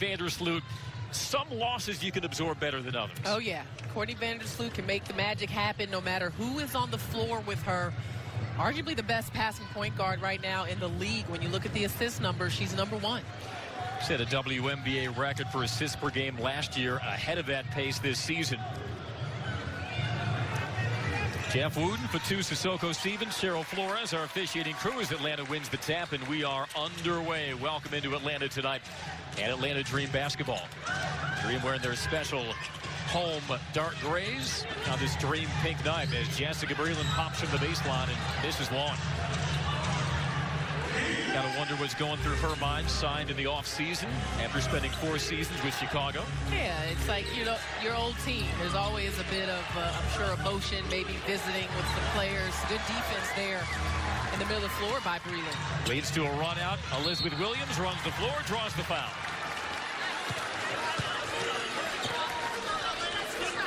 Vandersloot, some losses you can absorb better than others. Oh, yeah. Courtney Vandersloot can make the magic happen no matter who is on the floor with her. Arguably the best passing point guard right now in the league. When you look at the assist numbers, she's #1. Set a WNBA record for assists per game last year, ahead of that pace this season. Jeff Wooten, Fatu Sissoko Stevens, Cheryl Flores, our officiating crew as Atlanta wins the tap, and we are underway. Welcome into Atlanta tonight and Atlanta Dream basketball. Dream wearing their special home dark grays on this Dream pink night as Jessica Breland pops from the baseline and misses long. Gotta wonder what's going through her mind. Signed in the offseason after spending 4 seasons with Chicago. Yeah, it's like, you know, your old team. There's always a bit of, I'm sure, emotion, maybe visiting with some players. Good defense there in the middle of the floor by Breland. Leads to a run out. Elizabeth Williams runs the floor, draws the foul.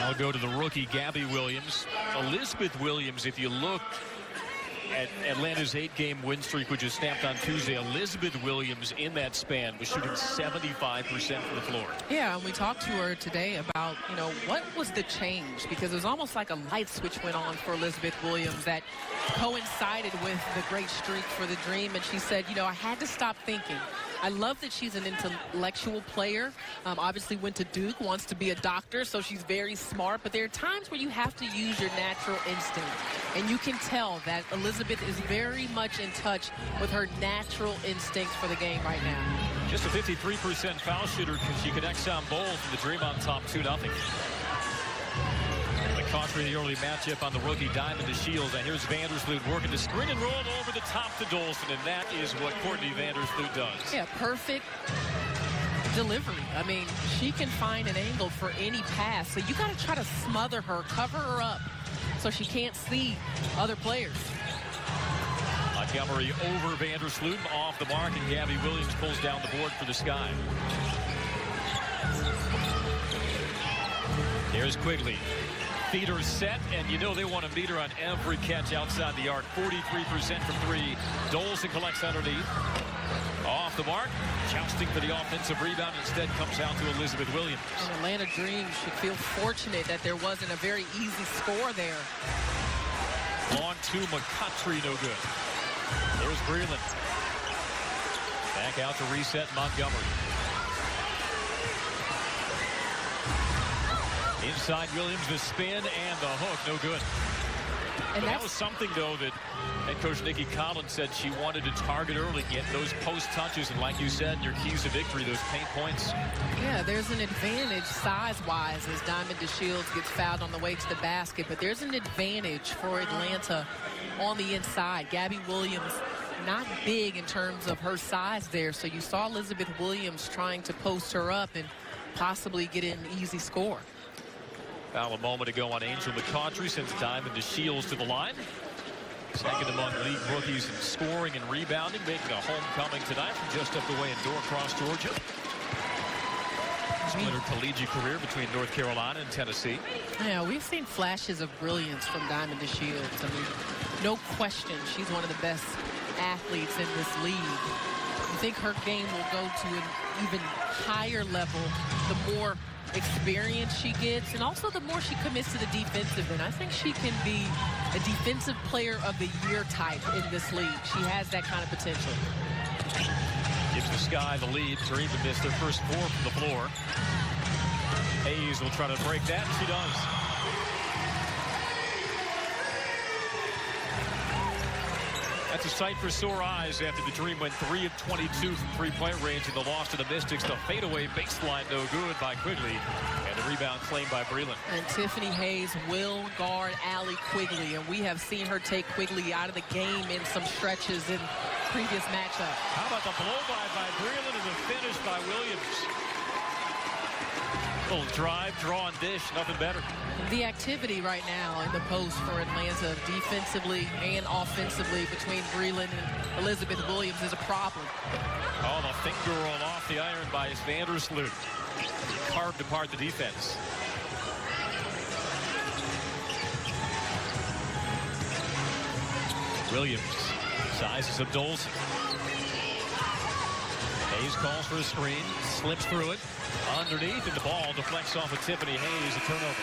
I'll go to the rookie, Gabby Williams. Elizabeth Williams, if you look at Atlanta's 8-game win streak, which is snapped on Tuesday, Elizabeth Williams in that span was shooting 75% from the floor. Yeah, and we talked to her today about, you know, what was the change? Because it was almost like a light switch went on for Elizabeth Williams that coincided with the great streak for the Dream. And she said, you know, I had to stop thinking. I love that she's an intellectual player. Obviously went to Duke, wants to be a doctor, so she's very smart. But there are times where you have to use your natural instinct. And you can tell that Elizabeth is very much in touch with her natural instincts for the game right now. Just a 53% foul shooter because she connects on both, and the Dream on top 2-0. McCautry, the early matchup on the rookie, Diamond to Shields. And here's Vandersloot working the screen and roll over the top to Dolson, and that is what Courtney Vandersloot does. Yeah, perfect delivery. I mean, she can find an angle for any pass. So you got to try to smother her, cover her up so she can't see other players. Montgomery over Vandersloot, off the mark, and Gabby Williams pulls down the board for the Sky. There's Quigley. Feet are set, and you know they want to meet her on every catch outside the arc. 43% from 3. Dolson collects underneath. Off the mark. Jousting for the offensive rebound. Instead comes out to Elizabeth Williams. And Atlanta Dream should feel fortunate that there wasn't a very easy score there. Long to McCautry, no good. There's Breland. Back out to reset Montgomery. Inside Williams, the spin and the hook, no good. And that was something, though, that head coach Nikki Collins said she wanted to target early, get those post touches, and like you said, your keys to victory, those paint points. Yeah, there's an advantage size-wise as Diamond DeShields gets fouled on the way to the basket, but there's an advantage for Atlanta on the inside. Gabby Williams, not big in terms of her size there, so you saw Elizabeth Williams trying to post her up and possibly get an easy score. Foul a moment ago on Angel McCautry, sends Diamond DeShields to the line. Second among league rookies in scoring and rebounding, making a homecoming tonight from just up the way in Norcross, Georgia. Split her collegiate career between North Carolina and Tennessee. Yeah, we've seen flashes of brilliance from Diamond DeShields. I mean, no question, she's one of the best athletes in this league. I think her game will go to an even higher level the more experience she gets, and also the more she commits to the defensive end. I think she can be a defensive player of the year type in this league. She has that kind of potential. Gives the Sky the lead. Dream to miss their first 4 from the floor. Hayes will try to break that, and she does. That's a sight for sore eyes after the Dream went 3 of 22 from three-point range in the loss to the Mystics. The fadeaway baseline no good by Quigley, and the rebound claimed by Breland. And Tiffany Hayes will guard Allie Quigley, and we have seen her take Quigley out of the game in some stretches in previous matchups. How about the blow-by Breland and the finish by Williams? Little drive, draw, and dish, nothing better. The activity right now in the post for Atlanta defensively and offensively between Breland and Elizabeth Williams is a problem. Oh, the finger roll off the iron by Vandersloot. Carved apart the defense. Williams sizes up Dolson. Hayes calls for a screen, slips through it, underneath, and the ball deflects off of Tiffany Hayes, a turnover.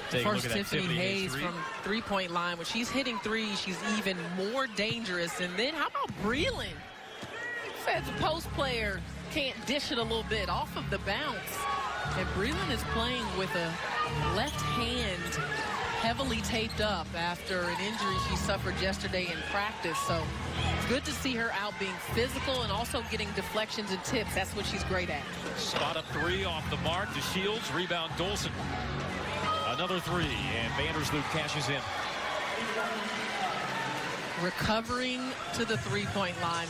Take a look at that Tiffany Hayes from three-point line. When she's hitting threes, she's even more dangerous. And then how about Breland? Says the post player can't dish it a little bit off of the bounce. And Breland is playing with a left hand heavily taped up after an injury she suffered yesterday in practice. So it's good to see her out being physical and also getting deflections and tips. That's what she's great at. Spot up three off the mark to Shields. Rebound Dolson. Another three, and Vandersloot cashes in. Recovering to the three-point line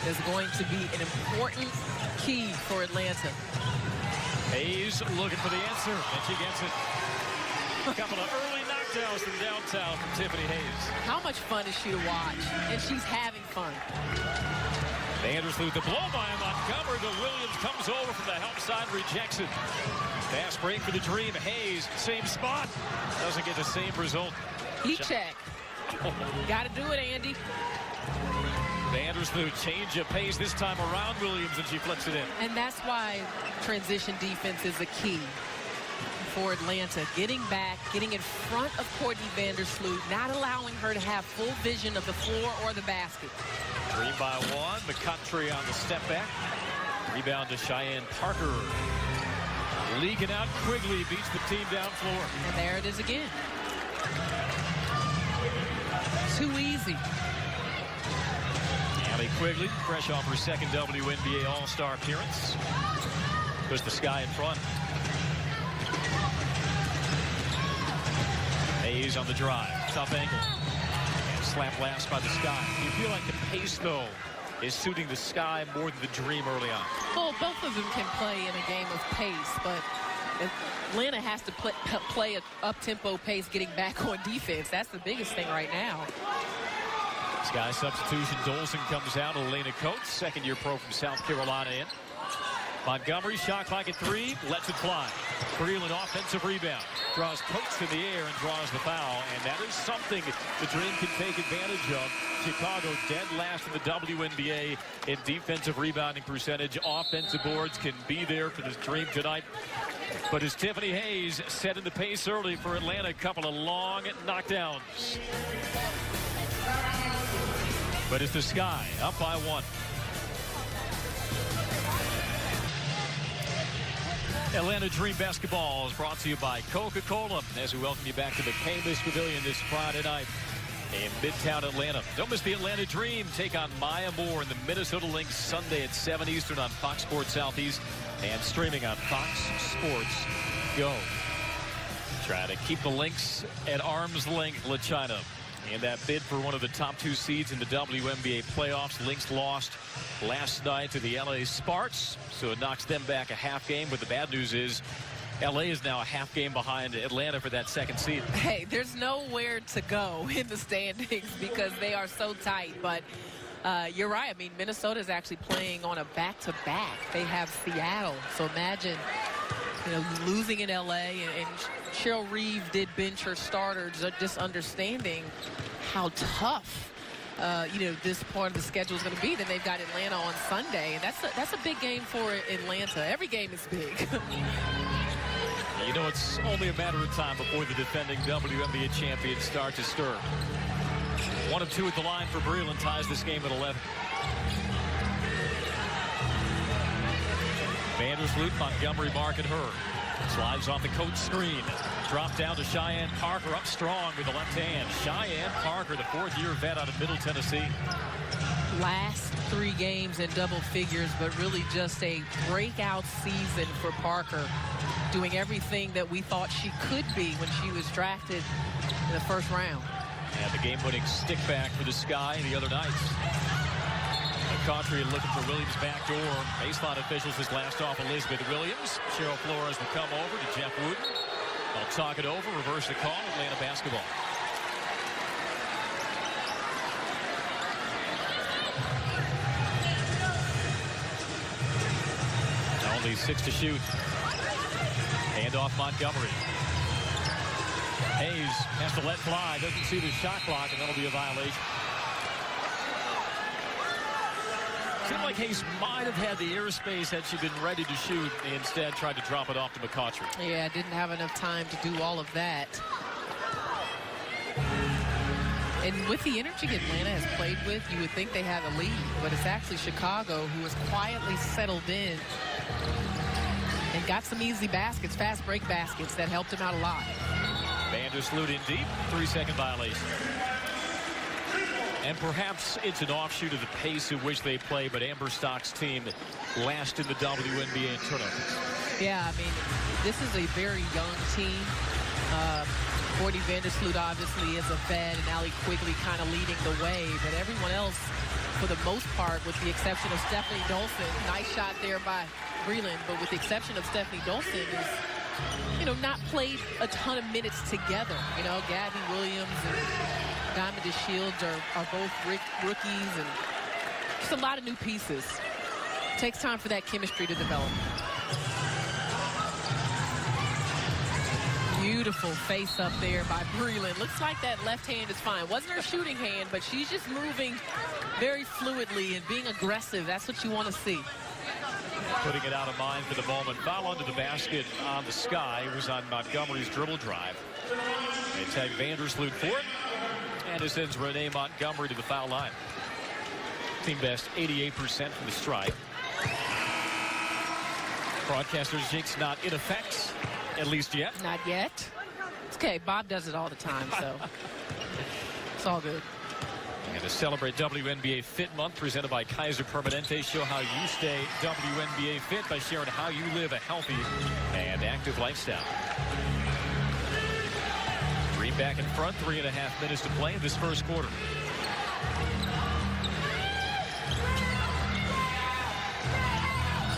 is going to be an important key for Atlanta. Hayes looking for the answer, and she gets it. A couple of early knockdowns from downtown from Tiffany Hayes. How much fun is she to watch? And she's having fun. Vandersloot, the blow by Montgomery, but Williams comes over from the help side, rejects it. Fast break for the Dream. Hayes, same spot. Doesn't get the same result. Heat check. Got to do it, Andy. Vandersloot, change of pace this time around Williams, and she flips it in. And that's why transition defense is a key for Atlanta. Getting back, getting in front of Courtney Vandersloot, not allowing her to have full vision of the floor or the basket. Dream by one. McCountry on the step back. Rebound to Cheyenne Parker. Leaking out, Quigley beats the team down floor. And there it is again. Too easy. Allie Quigley, fresh off her second WNBA All-Star appearance. Puts the Sky in front. Hayes on the drive. Tough angle. And slap last by the Sky. You feel like the pace, though, is suiting the Sky more than the Dream early on. Well, both of them can play in a game of pace, but Atlanta has to play an up-tempo pace getting back on defense. That's the biggest thing right now. Sky substitution. Dolson comes out. Elena Coates, second-year pro from South Carolina in. Montgomery, shot clock at 3, lets it fly. Breland, offensive rebound. Draws Coates in the air and draws the foul. And that is something the Dream can take advantage of. Chicago dead last in the WNBA in defensive rebounding percentage. Offensive boards can be there for this Dream tonight. But as Tiffany Hayes setting the pace early for Atlanta, a couple of long knockdowns. But it's the Sky up by 1. Atlanta Dream basketball is brought to you by Coca-Cola as we welcome you back to the Camus Pavilion this Friday night in Midtown Atlanta. Don't miss the Atlanta Dream take on Maya Moore in the Minnesota Lynx Sunday at 7 Eastern on Fox Sports Southeast and streaming on Fox Sports Go. Try to keep the Lynx at arm's length, LaChina. In that bid for one of the top 2 seeds in the WNBA playoffs, Lynx lost last night to the LA Sparks, so it knocks them back a half game. But the bad news is LA is now a half game behind Atlanta for that second seed. Hey, there's nowhere to go in the standings because they are so tight. But you're right. I mean, Minnesota is actually playing on a back-to-back. They have Seattle. So imagine, losing in LA, and Cheryl Reeve did bench her starters, just understanding how tough, this part of the schedule is going to be. Then they've got Atlanta on Sunday, and that's a big game for Atlanta. Every game is big. It's only a matter of time before the defending WNBA champions start to stir. 1 of 2 at the line for Breland, ties this game at 11. Vandersloot, Montgomery marking her. Slides off the Coates screen. Drop down to Cheyenne Parker, up strong with the left hand. Cheyenne Parker, the 4th-year vet out of Middle Tennessee. Last 3 games in double figures, but really just a breakout season for Parker, doing everything that we thought she could be when she was drafted in the first round. And the game-winning stick back for the Sky the other night. McCountry looking for Williams back door. Baseline officials has last off Elizabeth Williams. Cheryl Flores will come over to Jeff Wooten. They'll talk it over, reverse the call, Atlanta basketball. Only 6 to shoot. Hand off Montgomery. Hayes has to let fly. Doesn't see the shot clock, and that'll be a violation. Seemed like Hayes might have had the airspace had she been ready to shoot. Instead, tried to drop it off to McCautry. Yeah, didn't have enough time to do all of that. And with the energy Atlanta has played with, you would think they had a lead, but it's actually Chicago who has quietly settled in and got some easy baskets, fast break baskets that helped him out a lot. Vandersloot in deep, 3-second violation. And perhaps it's an offshoot of the pace at which they play, but Amber Stock's team last in the WNBA in turnovers. Yeah, I mean, this is a very young team. Courtney Vandersloot obviously is a vet, and Allie Quigley kind of leading the way, but everyone else, for the most part, with the exception of Stephanie Dolson, nice shot there by Breland, but with the exception of Stephanie Dolson, is, you know, not played a ton of minutes together. You know, Gabby Williams and Diamond DeShields are both rookies, and just a lot of new pieces. Takes time for that chemistry to develop. Beautiful face up there by Breland. Looks like that left hand is fine. Wasn't her shooting hand, but she's just moving very fluidly and being aggressive. That's what you want to see. Putting it out of mind for the moment. Foul under the basket on the sky. It was on Montgomery's dribble drive. They tag Vandersloot for it. And it sends Renee Montgomery to the foul line. Team best 88% from the strike. Broadcaster's jinx not in effect. At least yet. Not yet. It's okay. Bob does it all the time, so it's all good. And to celebrate WNBA Fit Month, presented by Kaiser Permanente, show how you stay WNBA fit by sharing how you live a healthy and active lifestyle. Green back in front, 3.5 minutes to play in this first quarter.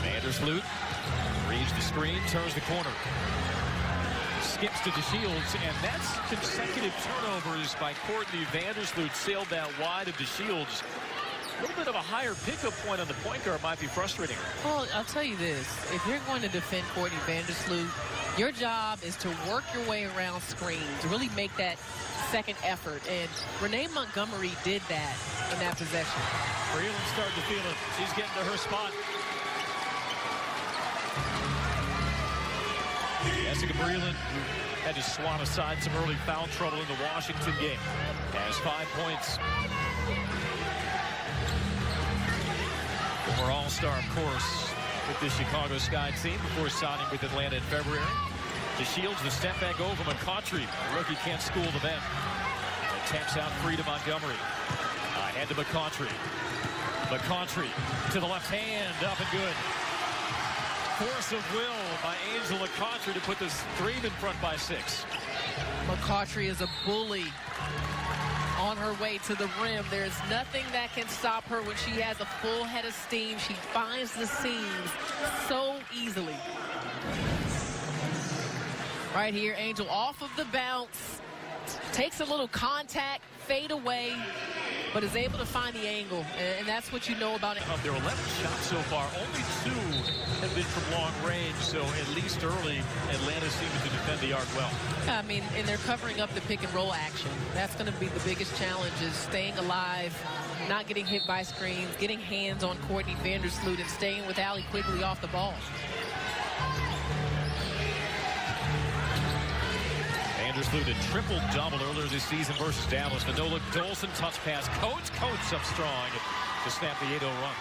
Vandersloot reads the screen, turns the corner. Skips to DeShields, and that's consecutive turnovers by Courtney Vandersloot. Sailed that wide of DeShields. A little bit of a higher pickup point on the point guard might be frustrating. Well, I'll tell you this. If you're going to defend Courtney Vandersloot, your job is to work your way around screens, really make that second effort. And Renee Montgomery did that in that possession. Breland's starting to feel it. She's getting to her spot. Jessica Breland, who had to swat aside some early foul trouble in the Washington game, has 5 points. Former All-Star, of course, with the Chicago Sky team before signing with Atlanta in February. DeShields, the step back over McCautry. The rookie can't school the vet. And taps out free to Montgomery. Ahead to McCautry. McCautry to the left hand, up and good. Force of will by Angel McCautry to put this Dream in front by 6. McCautry is a bully on her way to the rim. There's nothing that can stop her when she has a full head of steam. She finds the seams so easily. Right here, Angel off of the bounce. Takes a little contact, fade away, but is able to find the angle, and that's what you know about it. Of their 11 shots so far, only 2 have been from long range, so at least early, Atlanta seems to defend the arc well. I mean, and they're covering up the pick and roll action. That's going to be the biggest challenge, is staying alive, not getting hit by screens, getting hands on Courtney Vandersloot, and staying with Allie Quigley off the ball. Vandersloot a triple-double earlier this season versus Dallas. Manola Dolson, touch pass. Coates up strong to snap the 8-0 run.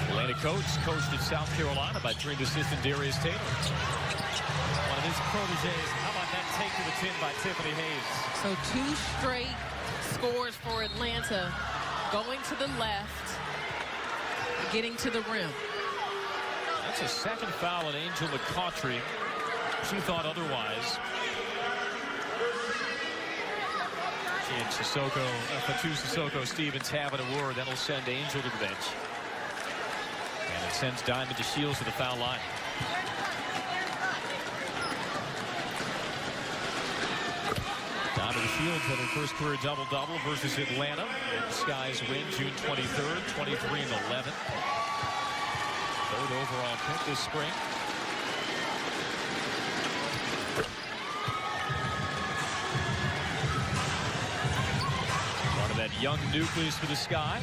Atlanta Coates coached in South Carolina by Dream assistant Darius Taylor. One of his proteges. How about that take to the 10 by Tiffany Hayes? So 2 straight scores for Atlanta, going to the left, getting to the rim. That's a second foul on Angel McCautry. She thought otherwise. She and Fatu Sissoko Stevens having a word. That'll send Angel to the bench. And it sends Diamond DeShields to the foul line. Diamond DeShields had her first career double-double versus Atlanta. The Skies win June 23rd, 23-11. Third overall pick this spring. Young nucleus for the Sky.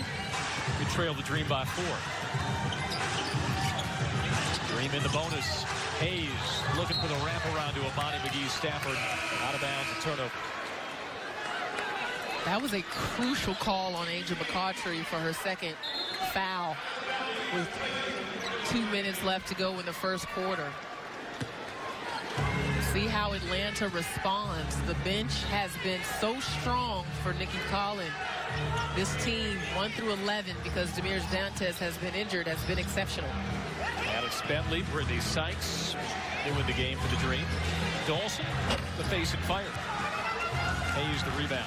Could trail the Dream by 4. Dream in the bonus. Hayes looking for the wraparound to Amani McGee-Stafford. Out of bounds, a turnover. That was a crucial call on Angel McCautry for her second foul with 2 minutes left to go in the first quarter. See how Atlanta responds. The bench has been so strong for Nikki Collin. This team, 1 through 11, because Demir Dantes has been injured, has been exceptional. Alex Bentley, Brittany Sykes doing the game for the Dream. Dawson, the face and fire. Hayes the rebound.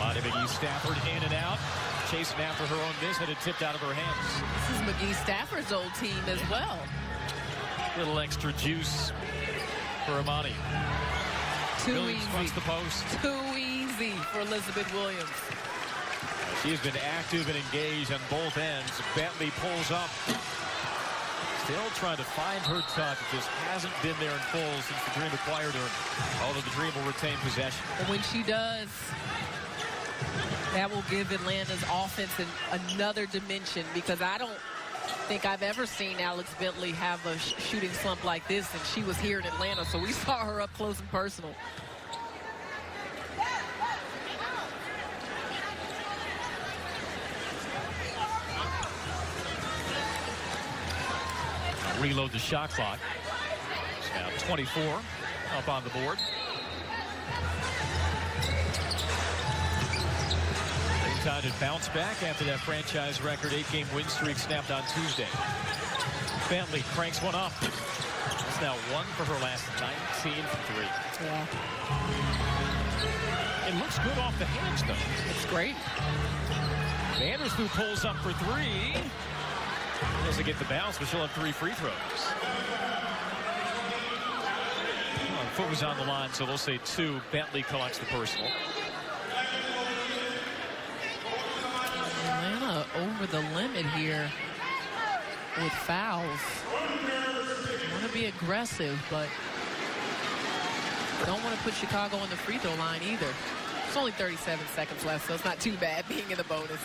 Amani McGee-Stafford in and out. Chasing after her own miss, had it tipped out of her hands. This is McGee-Stafford's old team as well. Little extra juice for Amani. Too Williams easy. fronts the post. Too easy for Elizabeth Williams. She has been active and engaged on both ends. Bentley pulls up. Still trying to find her touch. It just hasn't been there in full since the Dream acquired her. Although the Dream will retain possession. And when she does, that will give Atlanta's offense another dimension, because I don't think I've ever seen Alex Bentley have a shooting slump like this, and she was here in Atlanta, so we saw her up close and personal. Reload the shot clock. It's now 24 up on the board. Time to bounce back after that franchise record 8-game win streak snapped on Tuesday. Bentley cranks one up. It's now 1 for her last 19 from 3. Yeah. It looks good off the hands, though. It's great. Vandersloot pulls up for 3. Doesn't get the bounce, but she'll have 3 free throws. Well, the foot was on the line, so they'll say 2. Bentley collects the personal. Atlanta over the limit here with fouls. Want to be aggressive, but don't want to put Chicago on the free throw line either. It's only 37 seconds left, so it's not too bad being in the bonus.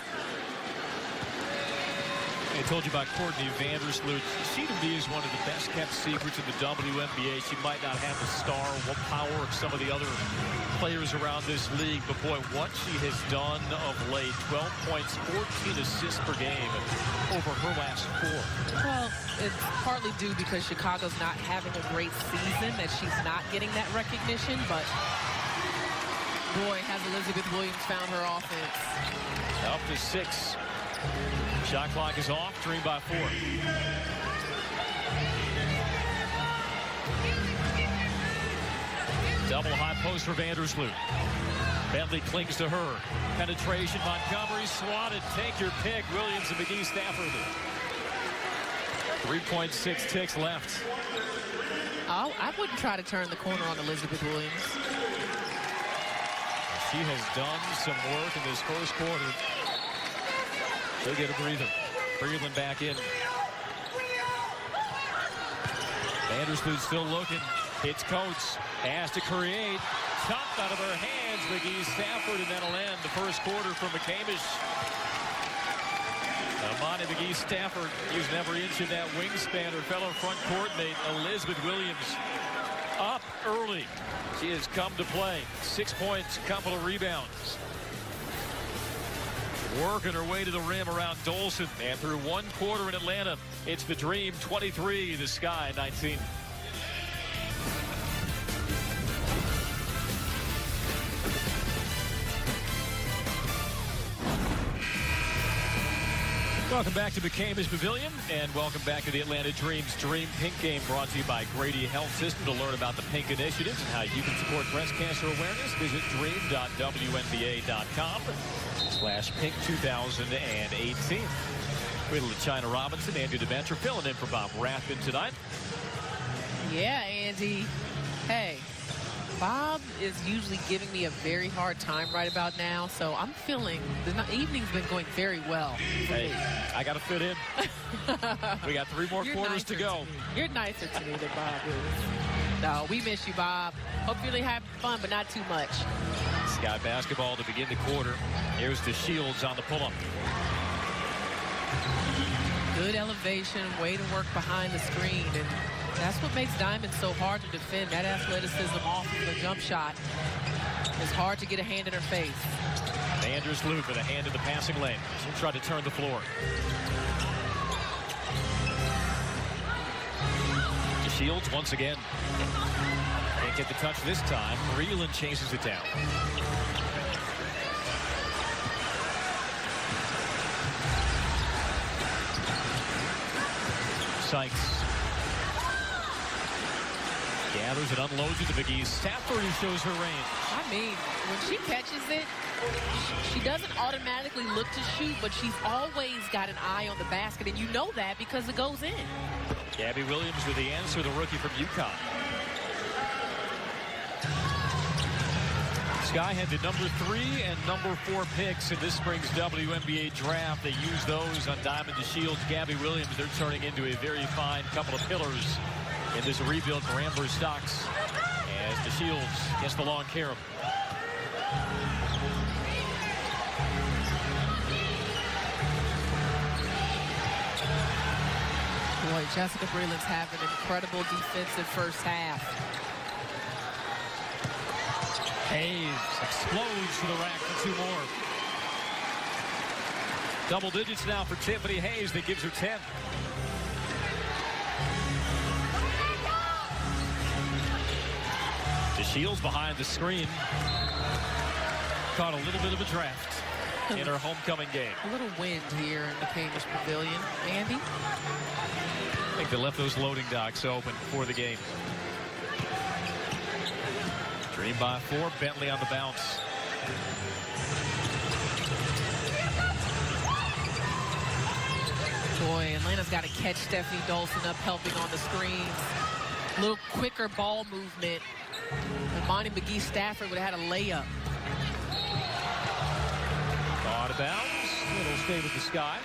I told you about Courtney Vandersloot. She to me is one of the best kept secrets in the WNBA. She might not have the star power of some of the other players around this league, but boy, what she has done of late. 12 points, 14 assists per game over her last 4. Well, it's partly due because Chicago's not having a great season, that she's not getting that recognition, but boy, has Elizabeth Williams found her offense. Up to 6. Shot clock is off. Dream by 4. Double high post for Vandersloot. Bentley clings to her. Penetration. Montgomery swatted. Take your pick. Williams and McGee-Stafford. 3.6 ticks left. I wouldn't try to turn the corner on Elizabeth Williams. She has done some work in this first quarter. She'll get a breather. Breathing back in. Vandersloot still looking. Hits Coates. Has to create. Chopped out of her hands. McGee-Stafford, and that'll end the first quarter for McCamish. Amani McGee-Stafford using every inch of that wingspan. Her fellow front court mate Elizabeth Williams up early. She has come to play. 6 points, couple of rebounds. Working her way to the rim around Dolson. And through 1 quarter in Atlanta, it's the Dream 23, the Sky 19. Welcome back to McCamish Pavilion, and welcome back to the Atlanta Dream's Dream Pink Game, brought to you by Grady Health System. To learn about the Pink initiatives and how you can support breast cancer awareness, visit dream.wnba.com/pink 2018. We had China Robinson, Andy DeMentor filling in for Bob Rathman tonight. Yeah, Andy. Hey, Bob is usually giving me a very hard time right about now, so I'm feeling the evening's been going very well. Hey, I got to fit in. We got 3 more quarters to go. You're nicer to me than Bob is. No, we miss you, Bob. Hope you're really having fun, but not too much. Sky basketball to begin the quarter. Here's the Shields on the pull-up. Good elevation, way to work behind the screen, and that's what makes Diamond so hard to defend. That athleticism off of the jump shot. It's hard to get a hand in her face. Vandersloot with a hand in the passing lane. She'll try to turn the floor. The Shields once again. Can't get the touch this time. Breland chases it down. Sykes gathers and unloads it to Big East. Stafford shows her range. I mean, when she catches it, she doesn't automatically look to shoot, but she's always got an eye on the basket, and you know that because it goes in. Gabby Williams with the answer, the rookie from UConn. Sky had the number 3 and number 4 picks in this spring's WNBA draft. They used those on Diamond to Shields. Gabby Williams, they're turning into a very fine couple of pillars in this rebuild for Amber Stocks as the Shields gets the long carom. Boy, Jessica Breland's having an incredible defensive first half. Hayes explodes to the rack for 2 more. Double digits now for Tiffany Hayes. That gives her 10. The Shields behind the screen. Caught a little bit of a draft in her homecoming game. A little wind here in the Cambridge Pavilion. Andy? I think they left those loading docks open before the game. Dream by 4. Bentley on the bounce. Boy, Atlanta's got to catch Stephanie Dolson up helping on the screens. A little quicker ball movement. And Monty McGee Stafford would have had a layup. Out of bounds. It'll stay with the Sky.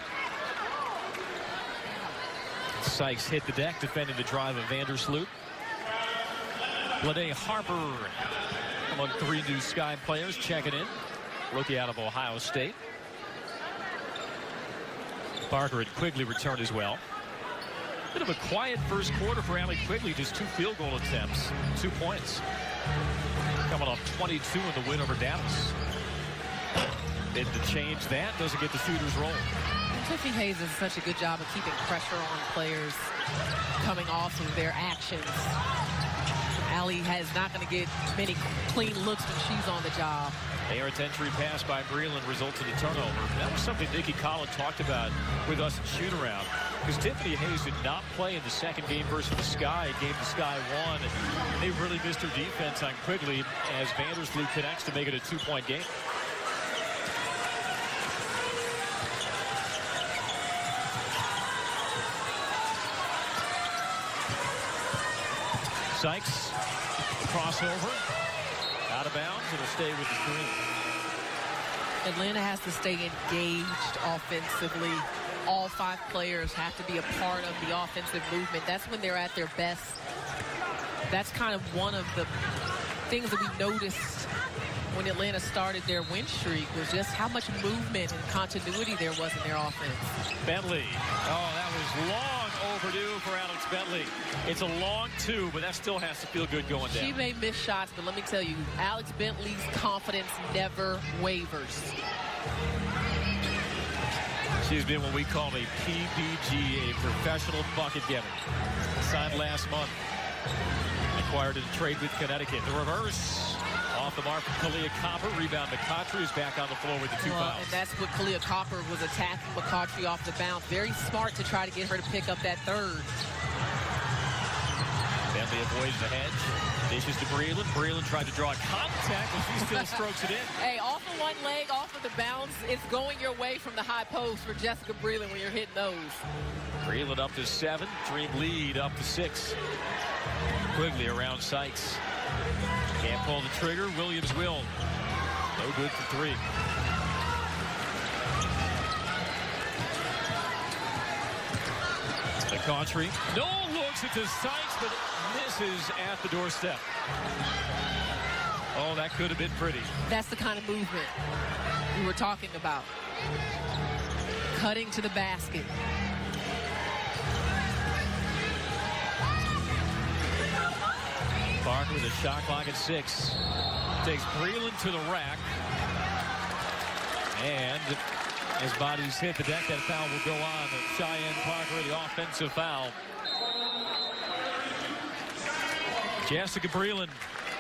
Sykes hit the deck, defending the drive of Vandersloot. Lene Harper among 3 new Sky players checking in. Rookie out of Ohio State. Parker and Quigley returned as well. Bit of a quiet first quarter for Allie Quigley. Just 2 field goal attempts, 2 points. Coming off 22 in the win over Dallas. Bid to change that. Doesn't get the shooters rolling. Tiffany Hayes does such a good job of keeping pressure on players coming off of their actions. Allie is not going to get many clean looks when she's on the job. Errant entry pass by Breland results in a turnover. That was something Nikki Collin talked about with us in shoot-around. Because Tiffany Hayes did not play in the second game versus the Sky. Game the Sky won. And they really missed her defense on Quigley as Vandersloot connects to make it a 2-point game. Sykes, crossover, out of bounds. It'll stay with the screen. Atlanta has to stay engaged offensively. All 5 players have to be a part of the offensive movement. That's when they're at their best. That's kind of one of the things that we noticed when Atlanta started their win streak, was just how much movement and continuity there was in their offense. Bentley. Oh, that was long overdue for Alex Bentley. It's a long 2, but that still has to feel good going down. She may miss shots, but let me tell you, Alex Bentley's confidence never wavers. She's been what we call a PBG, a professional bucket getter. Signed last month. Acquired in a trade with Connecticut. The reverse. Off the mark from Kalia Copper. Rebound McCautry is back on the floor with the 2 fouls. And that's what Kalia Copper was attacking McCautry off the bounce. Very smart to try to get her to pick up that 3rd. Bentley avoids the hedge. Dishes to Breland. Breland tried to draw a contact, but she still strokes it in. Hey, off of one leg, off of the bounce, it's going your way from the high post for Jessica Breland when you're hitting those. Breland up to 7. Dream lead up to 6. Quigley around Sykes. Can't pull the trigger. Williams will. No good for 3. McCautry. No look Dunks it to Sykes, but misses at the doorstep. Oh, that could have been pretty. That's the kind of movement we were talking about. Cutting to the basket. Parker with a shot clock at 6. Takes Breland to the rack. And as bodies hit the deck, that foul will go on. Cheyenne Parker, the offensive foul. Jessica Breland,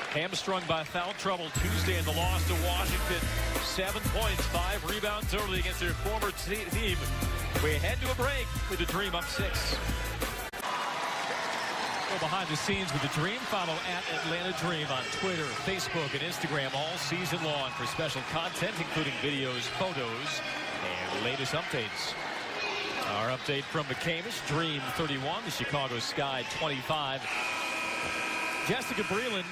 hamstrung by foul trouble Tuesday in the loss to Washington. 7 points, 5 rebounds early against their former team. We head to a break with the Dream up 6. Go behind the scenes with the Dream. Follow at Atlanta Dream on Twitter, Facebook, and Instagram all season long for special content, including videos, photos, and the latest updates. Our update from McCamish, Dream 31, the Chicago Sky 25. Jessica Breland,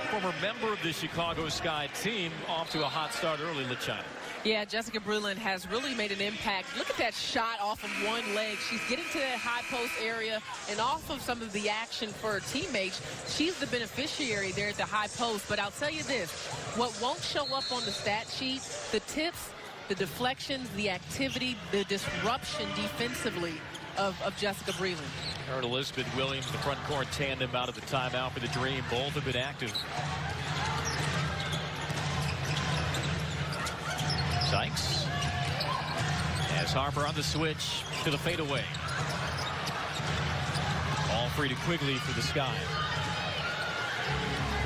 former member of the Chicago Sky team, off to a hot start early, LaChina. Yeah, Jessica Breland has really made an impact. Look at that shot off of one leg. She's getting to that high post area and off of some of the action for her teammates. She's the beneficiary there at the high post. But I'll tell you this, what won't show up on the stat sheet, the tips, the deflections, the activity, the disruption defensively of Jessica Breland. Her and Elizabeth Williams, the front court tandem out of the timeout for the Dream. Both have been active. Sykes as Harper on the switch to the fadeaway. All free to Quigley for the Sky.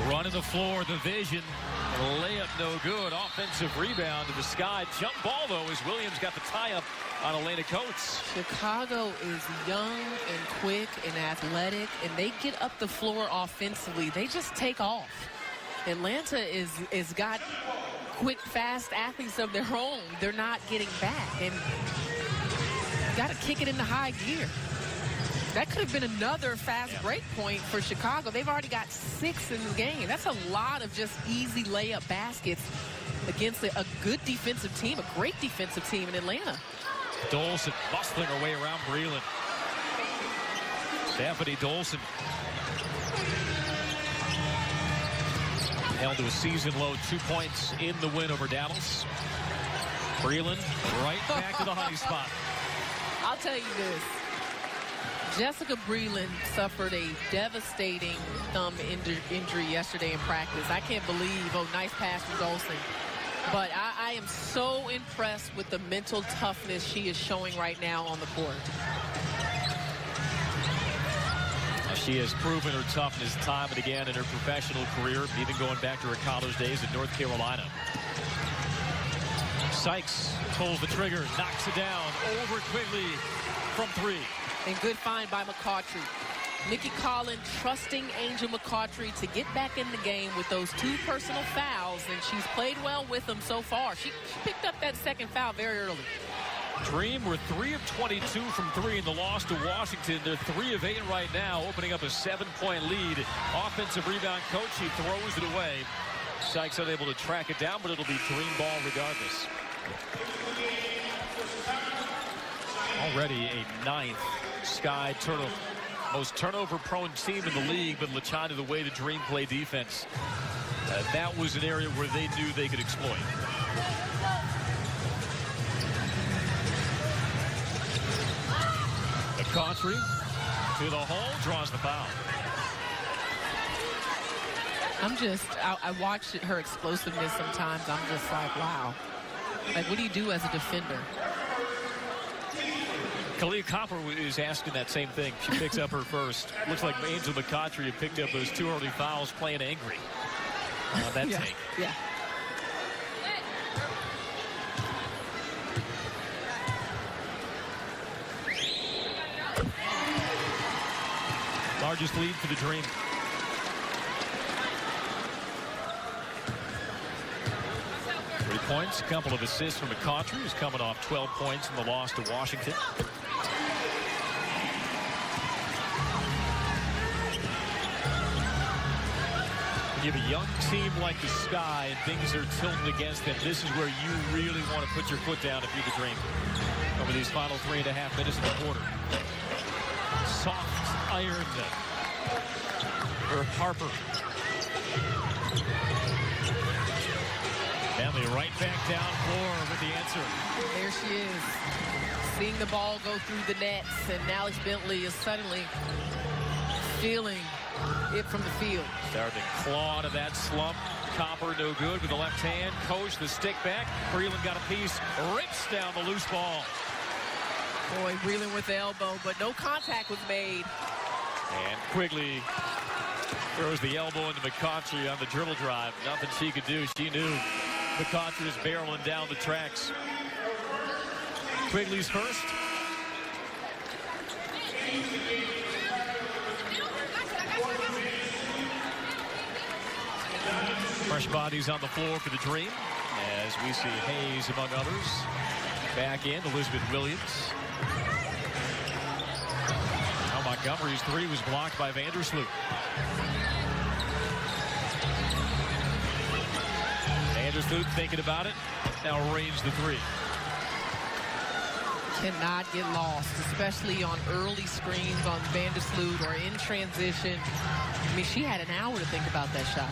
Running the floor, the vision. Layup no good. Offensive rebound to the Sky. Jump ball, though, as Williams got the tie-up on Elena Coates. Chicago is young and quick and athletic, and they get up the floor offensively. They just take off. Atlanta is got quick, fast athletes of their own. They're not getting back, and got to kick it into high gear. That could have been another fast break point for Chicago. They've already got 6 in the game. That's a lot of just easy layup baskets against a good defensive team, a great defensive team in Atlanta. Dolson bustling her way around Breland. Stephanie Dolson held to a season-low 2 points in the win over Dallas. Breland right back to the high spot. I'll tell you this. Jessica Breland suffered a devastating thumb injury yesterday in practice. I can't believe, oh, nice pass from Dolson. But I am so impressed with the mental toughness she is showing right now on the court. She has proven her toughness time and again in her professional career, even going back to her college days in North Carolina. Sykes pulls the trigger, knocks it down, over Quigley from 3. And good find by McCautry. Nikki Collin trusting Angel McCautry to get back in the game with those 2 personal fouls, and she's played well with them so far. She picked up that second foul very early. Dream were 3 of 22 from 3 in the loss to Washington. They're 3 of 8 right now, opening up a 7-point lead. Offensive rebound coach, he throws it away. Sykes unable to track it down, but it'll be Dream ball regardless. Already a 9th Sky turnover. Most turnover-prone team in the league, but LaChina, the way the Dream play defense, that was an area where they knew they could exploit. McCautry to the hole, draws the foul. I watched her explosiveness sometimes. I'm just like, wow. Like, what do you do as a defender? Kalia Copper is asking that same thing. She picks up her first. Looks like Angel McCautry had picked up those 2 early fouls playing angry. That yeah, take. Yeah. Largest lead for the Dream. Three points, a couple of assists from McCautry, who's coming off 12 points in the loss to Washington. When you have a young team like the Sky and things are tilting against them, this is where you really want to put your foot down if you're the Dream over these final 3.5 minutes of the quarter. Soft Ironton. For Harper. Family right back down floor with the answer. There she is. Seeing the ball go through the nets, and Alex Bentley is suddenly feeling it from the field. Starting to claw out of that slump. Copper no good with the left hand. Coach the stick back. Breland got a piece. Rips down the loose ball. Boy, Breland with the elbow, but no contact was made. And Quigley throws the elbow into McCoughtry on the dribble drive. Nothing she could do. She knew McCoughtry was barreling down the tracks. Quigley's first. Fresh bodies on the floor for the Dream, as we see Hayes among others. Back in, Elizabeth Williams. Now Montgomery's three was blocked by Vandersloot. Vandersloot thinking about it. Now range the three. Cannot get lost, especially on early screens on Vandersloot or in transition. I mean, she had an hour to think about that shot.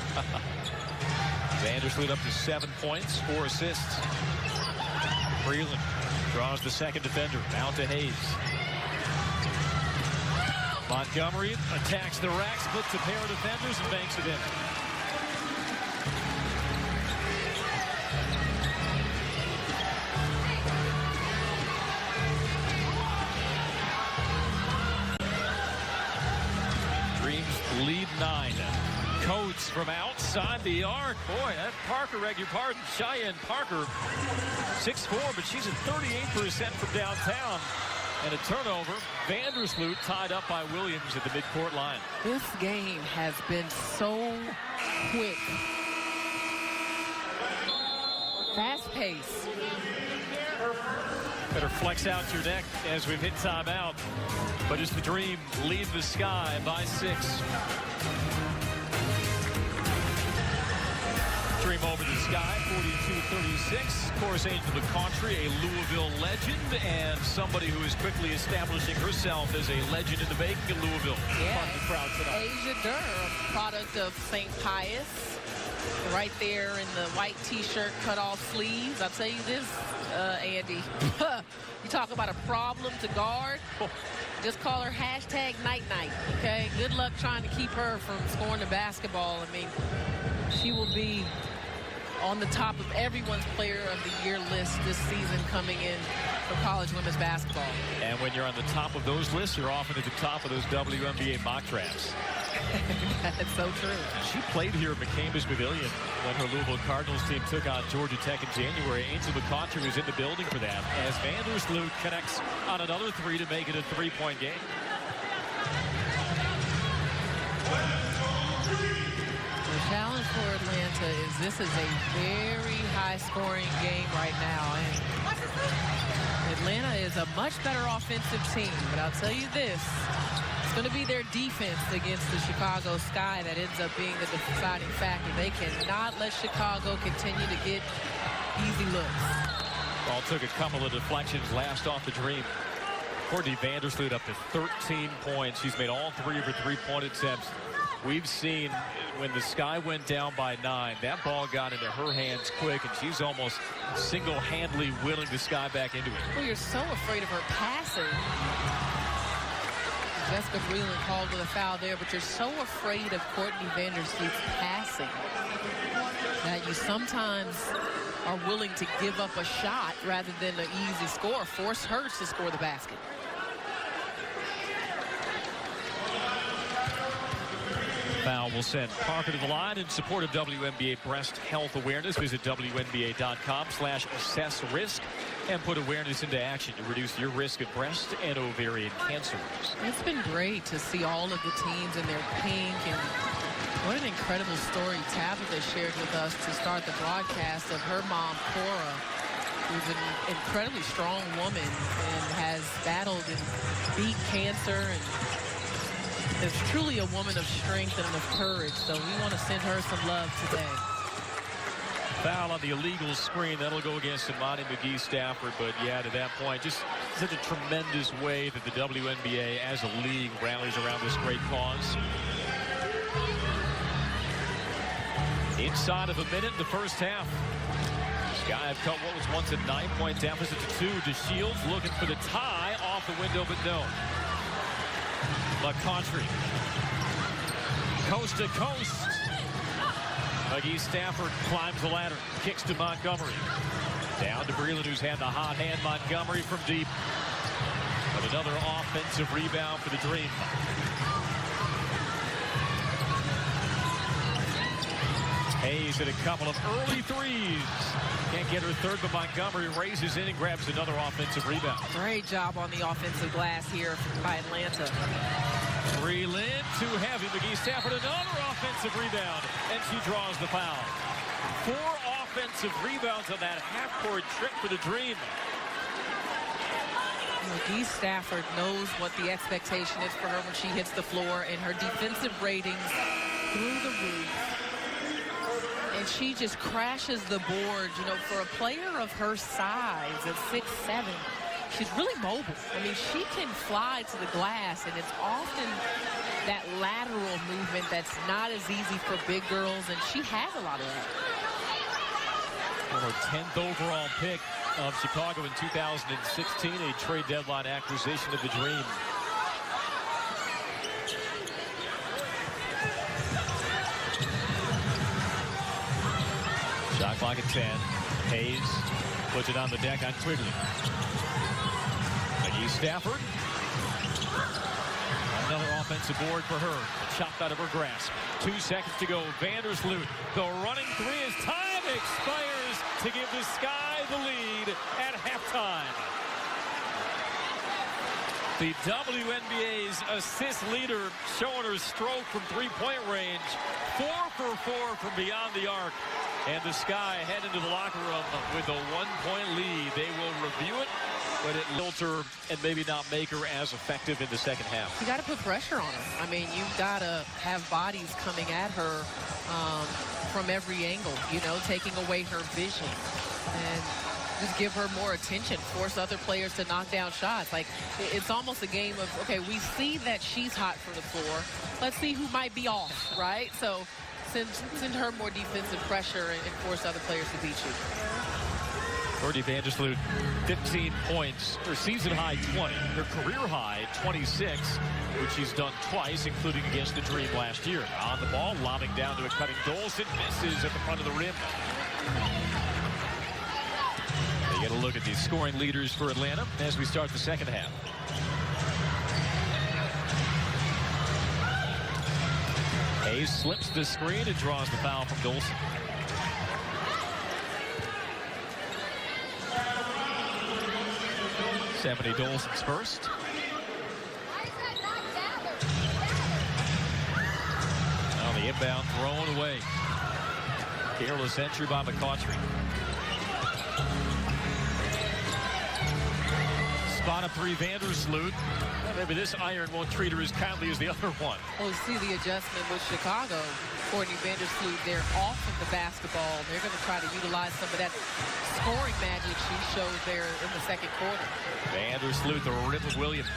Vandersloot up to 7 points, 4 assists. Breland draws the second defender. Out to Hayes. Montgomery attacks the rack, splits a pair of defenders, and banks it in. Dreams lead 9. Coates from outside the arc. Boy, that Parker, beg your pardon, Cheyenne Parker, 6'4", but she's at 38% from downtown. And a turnover. Vandersloot tied up by Williams at the midcourt line. This game has been so quick. Fast pace. Better flex out your neck as we've hit timeout. But it's the Dream lead the Sky by 6. Dream over the Sky, 42-36. Of course, Angel McCoughtry, a Louisville legend, and somebody who is quickly establishing herself as a legend in the making in Louisville. Yeah, Part of the crowd tonight. Asia Durr, a product of St. Pius, right there in the white T-shirt, cut-off sleeves. I'll tell you this, Andy, you talk about a problem to guard. Just call her hashtag night-night, okay? Good luck trying to keep her from scoring the basketball. I mean, she will be on the top of everyone's player of the year list this season coming in for college women's basketball. And when you're on the top of those lists, you're often at the top of those WNBA mock drafts. That's so true. She played here at McCambridge Pavilion when her Louisville Cardinals team took on Georgia Tech in January. Angel McCoughtry was in the building for that as Vandersloot connects on another three to make it a three-point game. The challenge for Atlanta is this is a very high-scoring game right now. And Atlanta is a much better offensive team. But I'll tell you this, it's going to be their defense against the Chicago Sky that ends up being the deciding factor. They cannot let Chicago continue to get easy looks. Ball took a couple of deflections last off the Dream. Courtney Vandersloot up to 13 points. She's made all 3 of her three-point attempts. We've seen when the Sky went down by 9, that ball got into her hands quick, and she's almost single-handedly willing the Sky back into it. Well, you're so afraid of her passing. Jessica Breland called with a foul there, but you're so afraid of Courtney Vandersloot's passing that you sometimes are willing to give up a shot rather than an easy score. Force her to score the basket. Foul will send Parker to the line in support of WNBA breast health awareness. Visit WNBA.com/assessrisk and put awareness into action to reduce your risk of breast and ovarian cancers. It's been great to see all of the teams in their pink, and what an incredible story Tabitha shared with us to start the broadcast of her mom, Cora, who's an incredibly strong woman and has battled and beat cancer and is truly a woman of strength and of courage. So we want to send her some love today. Foul on the illegal screen. That'll go against Imani McGee Stafford. But yeah, to that point, just such a tremendous way that the WNBA as a league rallies around this great cause. Inside of a minute in the first half. Sky have cut what was once a 9-point deficit to 2. DeShields looking for the tie off the window, but no. McCautry. Coast to coast. McGee Stafford climbs the ladder. Kicks to Montgomery. Down to Breland, who's had the hot hand. Montgomery from deep. But another offensive rebound for the Dream. Hayes hit a couple of early threes. Can't get her third, but Montgomery raises in and grabs another offensive rebound. Great job on the offensive glass here by Atlanta. Breland, too heavy. McGee Stafford, another offensive rebound, and she draws the foul. 4 offensive rebounds on that half-court trip for the Dream. McGee Stafford knows what the expectation is for her when she hits the floor, and her defensive ratings through the roof. And she just crashes the board. You know, for a player of her size at 6'7", she's really mobile. I mean, she can fly to the glass, and it's often that lateral movement that's not as easy for big girls, and she has a lot of that. Her 10th overall pick of Chicago in 2016, a trade deadline acquisition of the Dream. Shot clock at 10. Hayes puts it on the deck on Quigley. McGee Stafford. Another offensive board for her. Chopped out of her grasp. 2 seconds to go. Vandersloot. The running three as time expires to give the Sky the lead at halftime. The WNBA's assist leader showing her stroke from three-point range. 4 for 4 from beyond the arc. And the Sky head into the locker room with a 1-point lead. They will review it, but it filter and maybe not make her as effective in the second half. You got to put pressure on her. I mean, you've got to have bodies coming at her from every angle, you know, taking away her vision. And just give her more attention, force other players to knock down shots. Like, it's almost a game of, okay, we see that she's hot from the floor. Let's see who might be off, right? So send her more defensive pressure and force other players to beat you. Jordy Vandersloot, 15 points. Her season high 20. Her career high 26, which she's done twice, including against the Dream last year. On the ball, lobbing down to a cutting Dolson. Misses at the front of the rim. You get a look at the scoring leaders for Atlanta as we start the second half. Hayes slips the screen and draws the foul from Dolson. Stephanie Dolson's first. Now the inbound thrown away. Careless entry by McCautry. Spot up 3, Vandersloot. Maybe this iron won't treat her as kindly as the other one. Well, see the adjustment with Chicago. Courtney Vandersloot, they're off of the basketball. They're going to try to utilize some of that scoring magic she showed there in the second quarter. Vandersloot, the rip of Williams.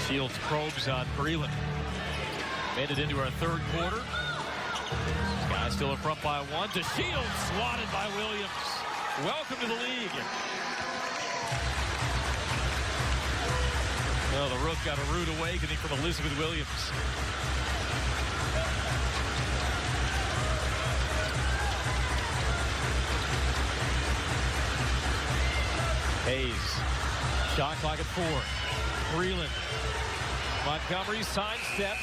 Shields probes on Breland. Made it into our third quarter. Sky still in front by 1. DeShields swatted by Williams. Welcome to the league. Well, the Rook got a rude awakening from Elizabeth Williams. Hayes, shot clock at 4. Breland. Montgomery sidesteps.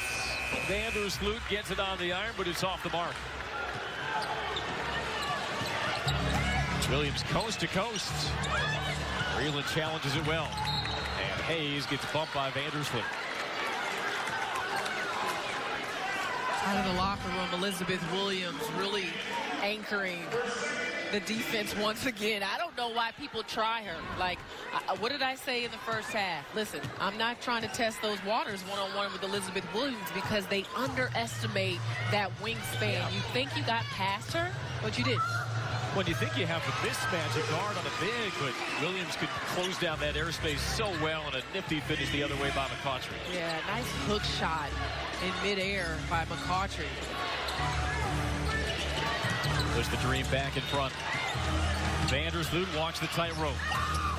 Vandersloot gets it on the iron, but it's off the mark. Williams coast to coast. Breland challenges it well. And Hayes gets bumped by Vandersloot. Out of the locker room, Elizabeth Williams really anchoring the defense once again. I don't know why people try her. Like, what did I say in the first half? Listen, I'm not trying to test those waters one-on-one with Elizabeth Williams because they underestimate that wingspan. You think you got past her, but you didn't. When you think you have the mismatch, a guard on a big, but Williams could close down that airspace so well, and a nifty finish the other way by McCautry. Yeah, nice hook shot in midair by McCautry. There's the Dream back in front. Vandersloot walks the tightrope.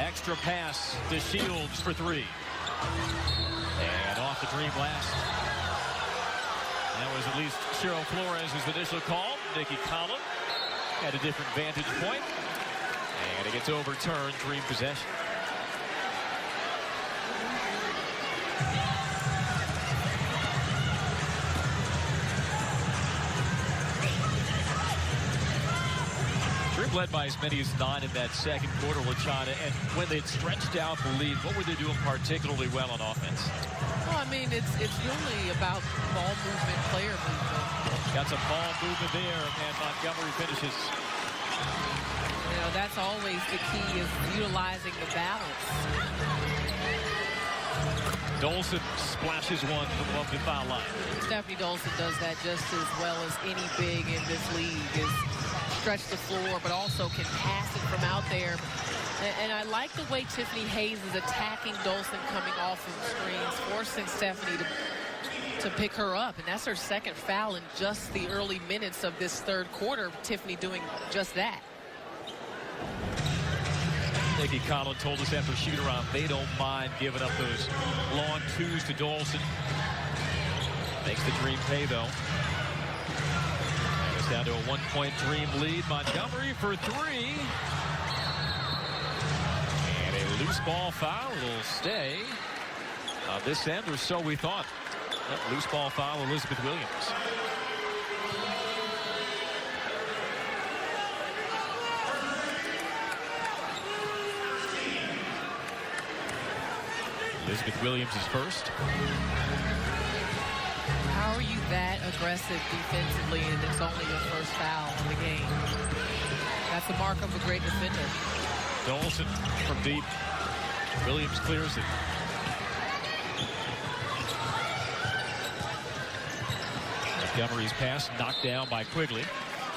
Extra pass to Shields for three. And off the Dream last. That was at least Cheryl Flores' initial call. Nikki Collin had a different vantage point. And it gets overturned. Dream possession. Dream led by as many as 9 in that second quarter with China. And when they'd stretched out the lead, what were they doing particularly well on offense? Well, I mean, it's really about ball movement, player movement. Got some ball movement there, and Montgomery finishes. You know, that's always the key, is utilizing the balance. Dolson splashes one from above the foul line. Stephanie Dolson does that just as well as any big in this league, is stretch the floor, but also can pass it from out there. And I like the way Tiffany Hayes is attacking Dolson coming off of screens, forcing Stephanie to pick her up. And that's her second foul in just the early minutes of this third quarter. Tiffany doing just that. Nikki Collin told us after shoot-around they don't mind giving up those long twos to Dolson. Makes the Dream pay, though. And it's down to a one-point Dream lead. Montgomery for three. And a loose ball foul will stay on this end, or so we thought. That loose ball foul, Elizabeth Williams. Elizabeth Williams is first. How are you that aggressive defensively and it's only your first foul in the game? That's the mark of a great defender. Dolson from deep. Williams clears it. Montgomery's pass knocked down by Quigley.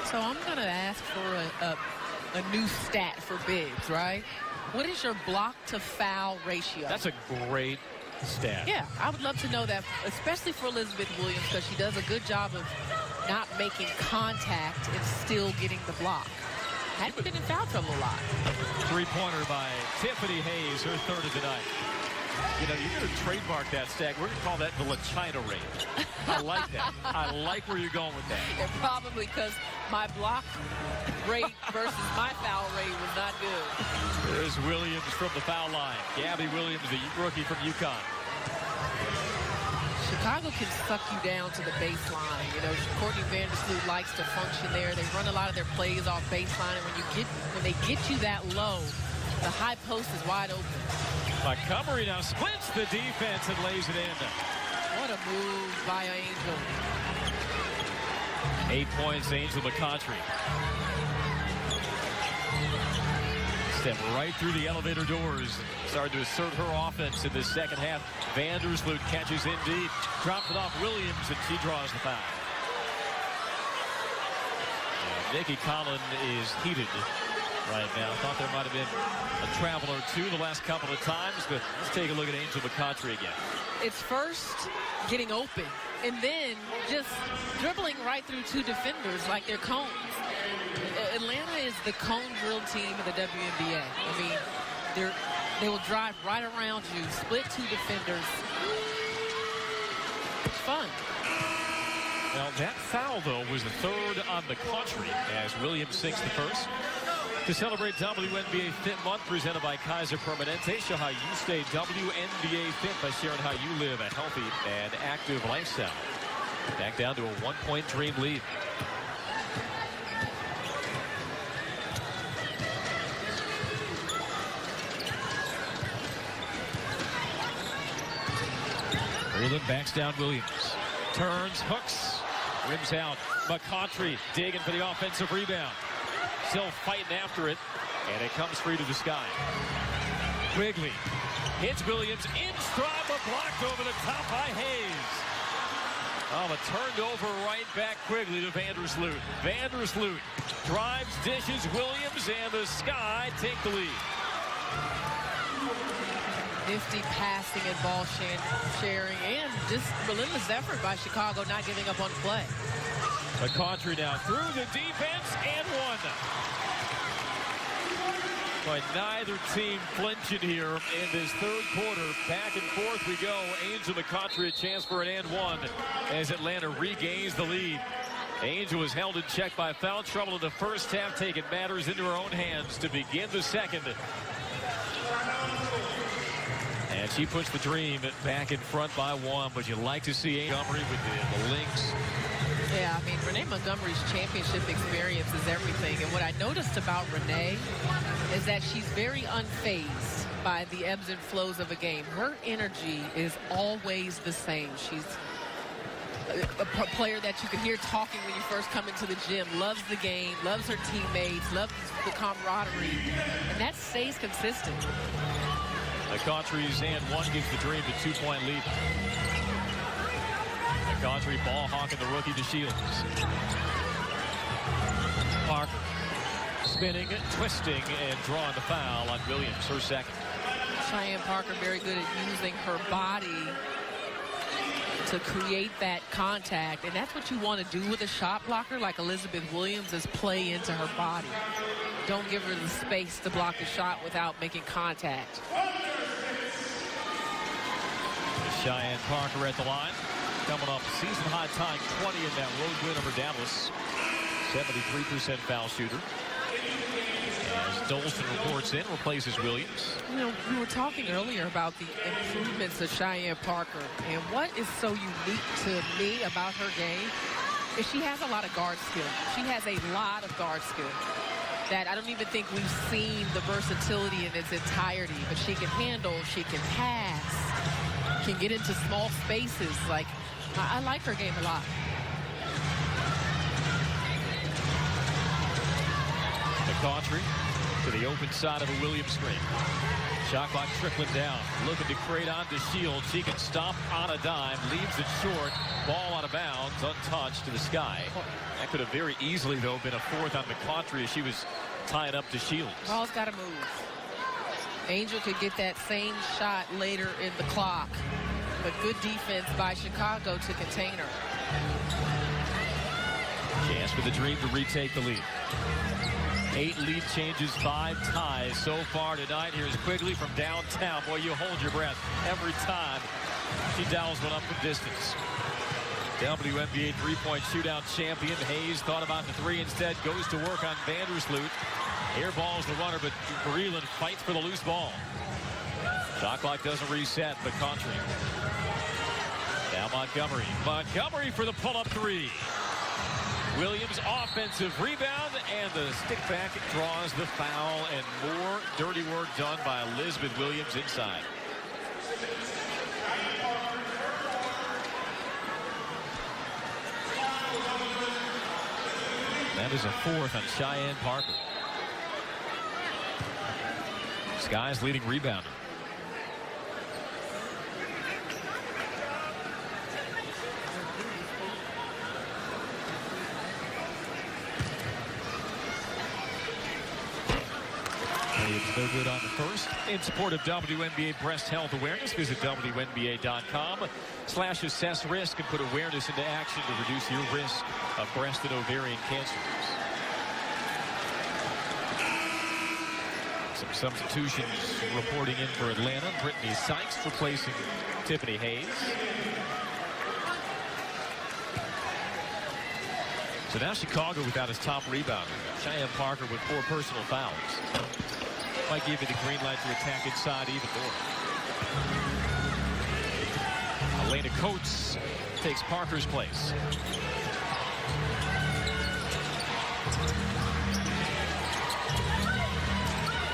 So I'm going to ask for a new stat for bigs, right? What is your block to foul ratio? That's a great stat. Yeah, I would love to know that, especially for Elizabeth Williams, because she does a good job of not making contact and still getting the block. Hadn't been in foul trouble a lot. Three-pointer by Tiffany Hayes, her third of the night. You know, you're going to trademark that stat. We're going to call that the LaChina rate. I like that. I like where you're going with that. And probably because my block rate versus my foul rate was not good. There's Williams from the foul line. Gabby Williams, the rookie from UConn. Chicago can suck you down to the baseline. You know, Courtney Vandersloot likes to function there. They run a lot of their plays off baseline, and when they get you that low, the high post is wide open. Montgomery now splits the defense and lays it in. What a move by Angel. 8 points, Angel McCautry. Step right through the elevator doors. Started to assert her offense in the second half. Vandersloot catches in deep. Drops it off Williams, and she draws the foul. And Nikki Collin is heated right now. Thought there might have been a travel or two the last couple of times, but let's take a look at Angel McCautry again. It's first getting open, and then just dribbling right through two defenders like they're cones. Atlanta is the cone drill team of the WNBA. I mean, they will drive right around you, split two defenders. It's fun. Well, that foul, though, was the third on McCautry as Williams sinks the first. To celebrate WNBA Fit Month, presented by Kaiser Permanente, show how you stay WNBA fit by sharing how you live a healthy and active lifestyle. Back down to a one-point Dream lead. Breland backs down Williams. Turns, hooks, rims out. McCautry digging for the offensive rebound. Still fighting after it, and it comes free to the sky. Quigley hits Williams in stride, but blocked over the top by Hayes. But turned over right back quickly to Vandersloot. Vandersloot drives, dishes, Williams, and the Sky take the lead. Nifty passing and ball sharing, and just relentless effort by Chicago, not giving up on play. McCautry now through the defense and one. But neither team flinching here in this third quarter. Back and forth we go. Angel McCautry a chance for an and one as Atlanta regains the lead. Angel was held in check by foul trouble in the first half, taking matters into her own hands to begin the second. And she puts the Dream back in front by one, but you like to see Montgomery with the Lynx. Yeah, I mean, Renee Montgomery's championship experience is everything. And what I noticed about Renee is that she's very unfazed by the ebbs and flows of a game. Her energy is always the same. She's a player that you can hear talking when you first come into the gym, loves the game, loves her teammates, loves the camaraderie, and that stays consistent. McCautry's and one gives the Dream the 2-point lead. McCautry ball hawking the rookie to Shields. Parker spinning, twisting, and drawing the foul on Williams, her second. Cheyenne Parker very good at using her body to create that contact, and that's what you want to do with a shot blocker like Elizabeth Williams, is play into her body. Don't give her the space to block the shot without making contact. Cheyenne Parker at the line, coming off a season-high tying 20 in that road win over Dallas. 73% foul shooter. As Dolson reports in, replaces Williams. You know, we were talking earlier about the improvements of Cheyenne Parker, and what is so unique to me about her game is she has a lot of guard skill. She has a lot of guard skill that I don't even think we've seen the versatility in its entirety, but she can handle, she can pass, can get into small spaces. Like, I like her game a lot. McCautry to the open side of a Williams screen. Shot clock trickling down, looking to create onto Shields. She can stop on a dime, leaves it short, ball out of bounds, untouched to the Sky. That could have very easily, though, been a fourth on McCautry as she was tied up to Shields. Ball's got to move. Angel could get that same shot later in the clock, but good defense by Chicago to contain her. Chance for the Dream to retake the lead. 8 lead changes, 5 ties so far tonight. Here's Quigley from downtown. Boy, you hold your breath every time she dials one up from distance. WNBA three-point shootout champion Hayes thought about the three instead, goes to work on Vandersloot. Airballs the runner, but Breland fights for the loose ball. Shot clock doesn't reset, but Contry. Now Montgomery. Montgomery for the pull-up three. Williams offensive rebound, and the stick back draws the foul, and more dirty work done by Elizabeth Williams inside. That is a fourth on Cheyenne Parker. Sky's leading rebounder. It's no good on the first. In support of WNBA breast health awareness, visit WNBA.com/assess risk and put awareness into action to reduce your risk of breast and ovarian cancers. Some substitutions reporting in for Atlanta. Brittany Sykes replacing Tiffany Hayes. So now Chicago without his top rebounder. Cheyenne Parker with 4 personal fouls. Might give you the green light to attack inside even more. Elena Coates takes Parker's place.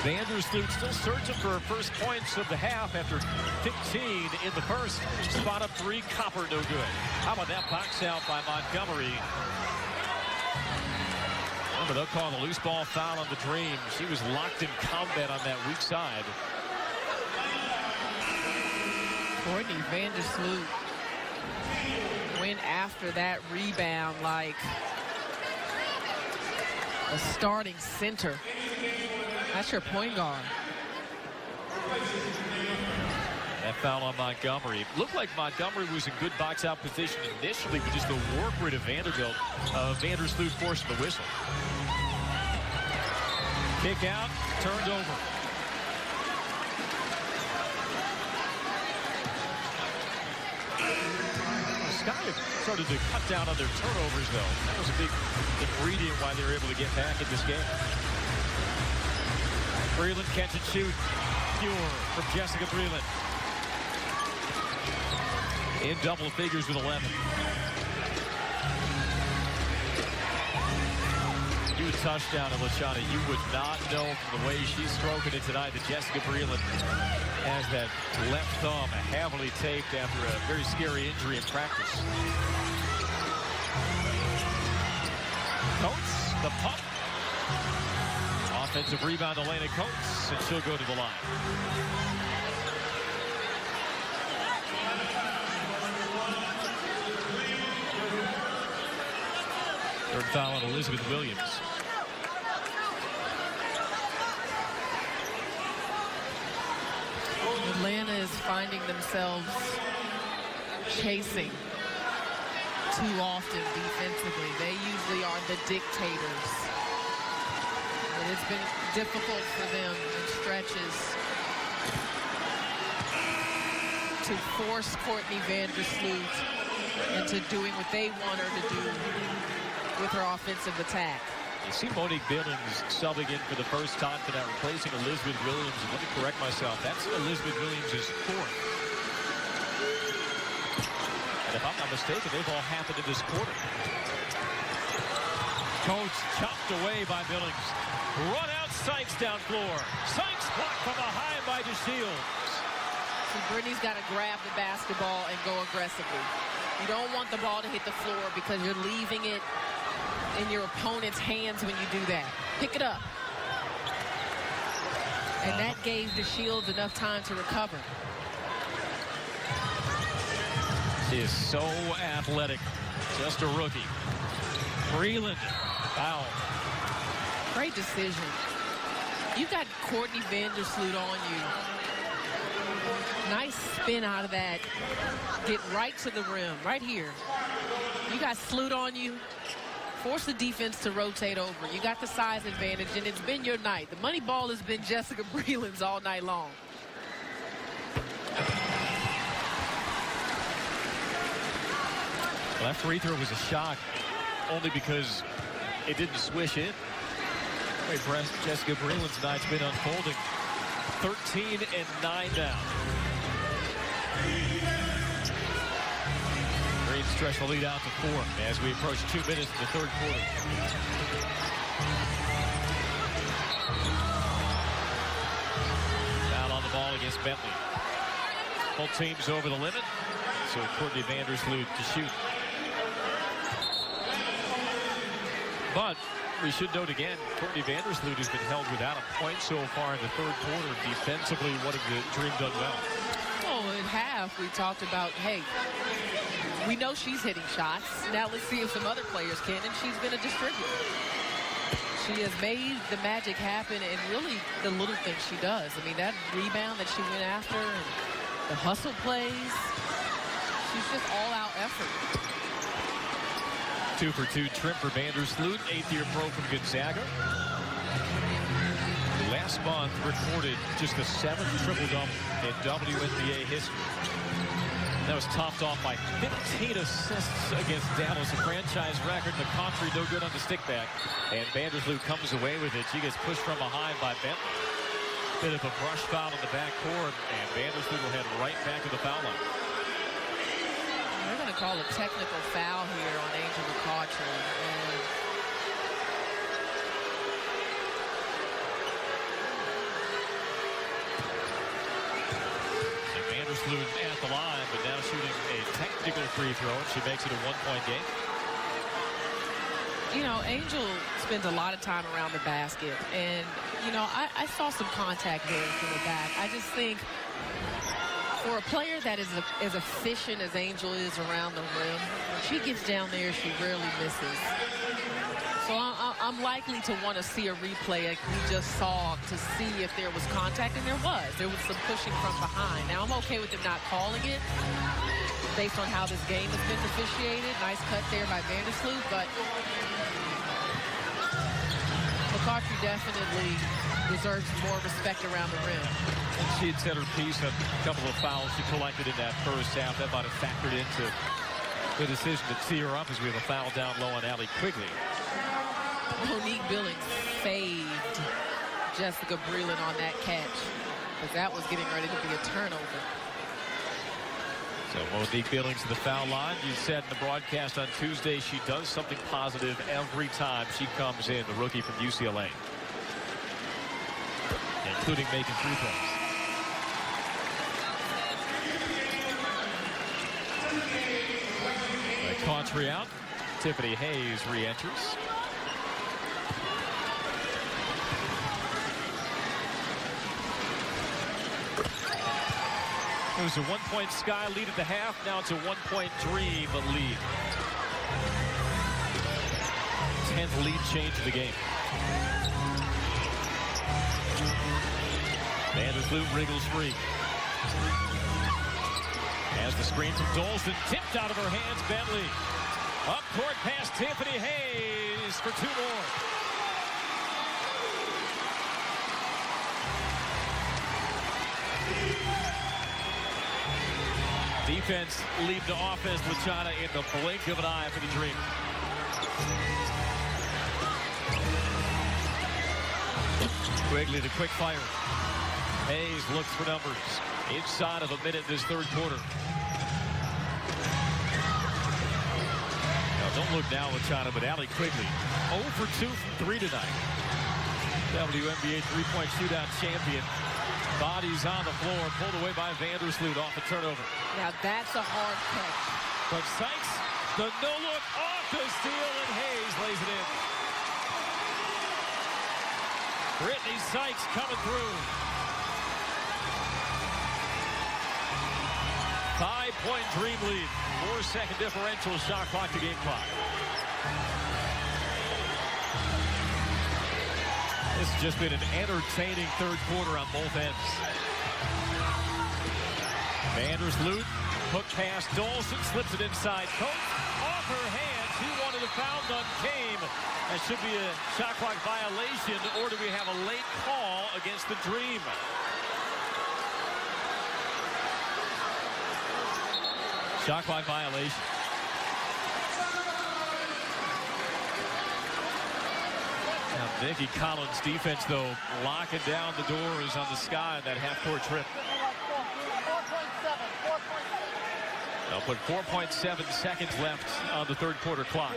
Vandersloot still searching for her first points of the half after 15 in the first. Spot up 3, Copper no good. How about that box out by Montgomery? Remember, they'll call the loose ball foul on the Dream. She was locked in combat on that weak side. Courtney Vandersloot went went after that rebound like a starting center. That's your point guard. That foul on Montgomery. It looked like Montgomery was in good box-out position initially, but just the work rate of Vanderbilt. Vandersloot forcing the whistle. Kick out, turned over. Sky started to cut down on their turnovers, though. That was a big ingredient why they were able to get back in this game. Breland catch and shoot. Pure from Jessica Breland. In double figures with 11. Huge touchdown to LaChana. You would not know from the way she's stroking it tonight that Jessica Breland has that left thumb heavily taped after a very scary injury in practice. Coates, the pump. Offensive rebound, Elena Coates, and she'll go to the line. Third foul on Elizabeth Williams. Atlanta is finding themselves chasing too often defensively. They usually are the dictators. But it's been difficult for them in stretches to force Courtney Vandersloot into doing what they want her to do with her offensive attack. You see Monique Billings subbing in for the first time tonight, replacing Elizabeth Williams. And let me correct myself. That's Elizabeth Williams' fourth. And if I'm not mistaken, they've all happened in this quarter. Coates chopped away by Billings. Run out Sykes down floor. Sykes blocked from behind by DeShields. So Brittany's got to grab the basketball and go aggressively. You don't want the ball to hit the floor because you're leaving it in your opponent's hands when you do that. Pick it up. And that gave DeShields enough time to recover. She is so athletic. Just a rookie. Breland. Foul. Great decision. You got Courtney Vandersloot on you. Nice spin out of that. Get right to the rim, right here. You got Sloot on you. Force the defense to rotate over. You got the size advantage, and it's been your night. The money ball has been Jessica Breland's all night long. Well, that free throw was a shock, only because it didn't swish in. Very impressed. Jessica Breland's night's been unfolding. 13-9 now. Green stretch the lead out to 4 as we approach 2 minutes in the third quarter. Foul on the ball against Bentley. Both teams over the limit, so Courtney Vandersloot to shoot. But we should note again, Courtney Vandersloot has been held without a point so far in the third quarter. Defensively, what have the Dream done well? Oh, in half, we talked about, hey, we know she's hitting shots. Now let's see if some other players can, and she's been a distributor. She has made the magic happen, and really the little things she does. I mean, that rebound that she went after, and the hustle plays, she's just all-out effort. 2 for 2 trim for Vandersloot, 8th-year pro from Gonzaga. Last month recorded just the 7th triple-double in WNBA history. That was topped off by 15 assists against Dallas, a franchise record. McCautry no good on the stick back, and Vandersloot comes away with it. She gets pushed from behind by Bentley. Bit of a brush foul in the backcourt, and Vandersloot will head right back to the foul line. They're going to call a technical foul here on Angel McCautry. And Vandersloot at the line, but now shooting a technical free throw, and she makes it a 1-point game. You know, Angel spends a lot of time around the basket, and, you know, I saw some contact there from the back. I just think For a player that is as efficient as Angel is around the rim, when she gets down there, she rarely misses. So I'm likely to want to see a replay like we just saw to see if there was contact, and there was. There was some pushing from behind. Now, I'm okay with them not calling it based on how this game has been officiated. Nice cut there by Vandersloot, but McCautry definitely deserves more respect around the rim. And she had said her piece on a couple of fouls she collected in that first half. That might have factored into the decision to tee her up as we have a foul down low on Allie Quigley. Monique Billings saved Jessica Breland on that catch, because that was getting ready to be a turnover. So Monique Billings to the foul line. You said in the broadcast on Tuesday she does something positive every time she comes in, the rookie from UCLA, including making free throws. McCautry out. Tiffany Hayes re-enters. It was a 1-point Sky lead at the half. Now it's a 1-point Dream lead. 10th lead change of the game. Vandersloot wriggles free. As the screen from Dolson tipped out of her hands, Bentley. Up court past Tiffany Hayes for 2 more. Defense lead to offense. Luciana in the blink of an eye for the Dream. Quigley to quick fire. Hayes looks for numbers. Inside of a minute in this third quarter. Now don't look now, Luciana, but Allie Quigley 0 for 2 from 3 tonight. WNBA three-point shootout champion. Bodies on the floor, pulled away by Vandersloot off a turnover. Now that's a hard catch. But Sykes, the no-look off the steal, and Hayes lays it in. Brittany Sykes coming through. 5-point Dream lead. 4-second differential, shot clock to game clock. This has just been an entertaining third quarter on both ends. Vandersloot, hook pass, Dolson slips it inside. Coach off her hands. He wanted a foul, none came. That should be a shot clock violation, or do we have a late call against the Dream? Shot clock violation. Now, Nikki Collins' defense, though, locking down the doors on the Sky in that half-court trip. They'll put 4.7 seconds left on the third quarter clock.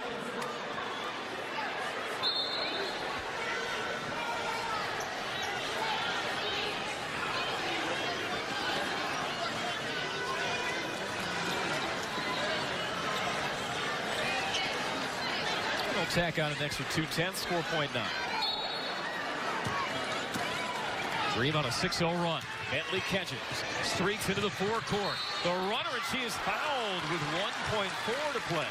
Tack on an extra 2/10, 4.9. Dream on a 6-0 run. Bentley catches, streaks into the forecourt. The runner, and she is fouled with 1.4 to play.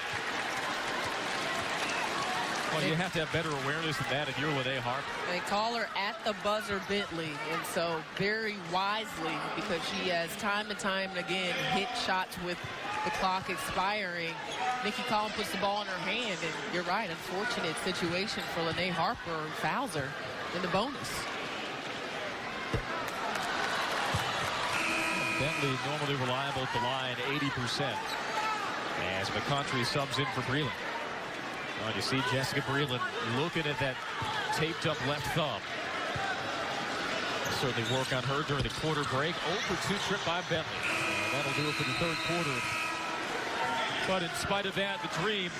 Well, you have to have better awareness than that if you're Lene Harper. They call her at the buzzer Bentley, and so very wisely, because she has time and time again hit shots with the clock expiring. Nikki Collins puts the ball in her hand, and you're right, unfortunate situation for Lene Harper, fouls her in the bonus. Bentley normally reliable at the line, 80%. As McCautry subs in for Breland. Well, you see Jessica Breland looking at that taped up left thumb. Certainly work on her during the quarter break. 0 for 2 trip by Bentley. And that'll do it for the third quarter. But in spite of that, the Dream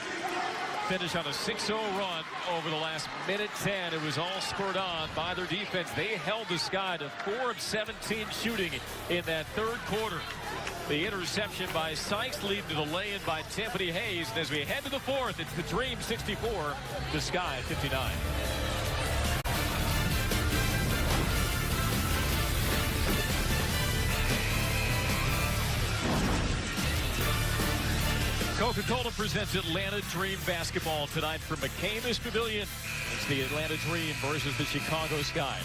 finish on a 6-0 run over the last minute 10. It was all spurred on by their defense. They held the Sky to 4 of 17 shooting in that third quarter. The interception by Sykes leading to the lay-in by Tiffany Hayes. And as we head to the fourth, it's the Dream 64, the Sky 59. Coca-Cola presents Atlanta Dream basketball tonight from McCamish Pavilion. It's the Atlanta Dream versus the Chicago Sky.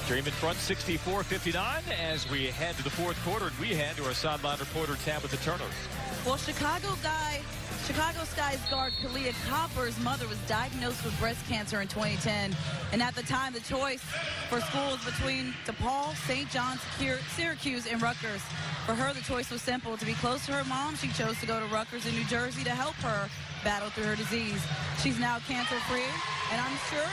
Dream in front 64-59 as we head to the fourth quarter, and we head to our sideline reporter Tabitha Turner. Well, Chicago Sky's guard Kalia Copper's mother was diagnosed with breast cancer in 2010. And at the time, the choice for schools between DePaul, St. John's, Syracuse, and Rutgers. For her, the choice was simple. To be close to her mom, she chose to go to Rutgers in New Jersey to help her battle through her disease. She's now cancer-free, and I'm sure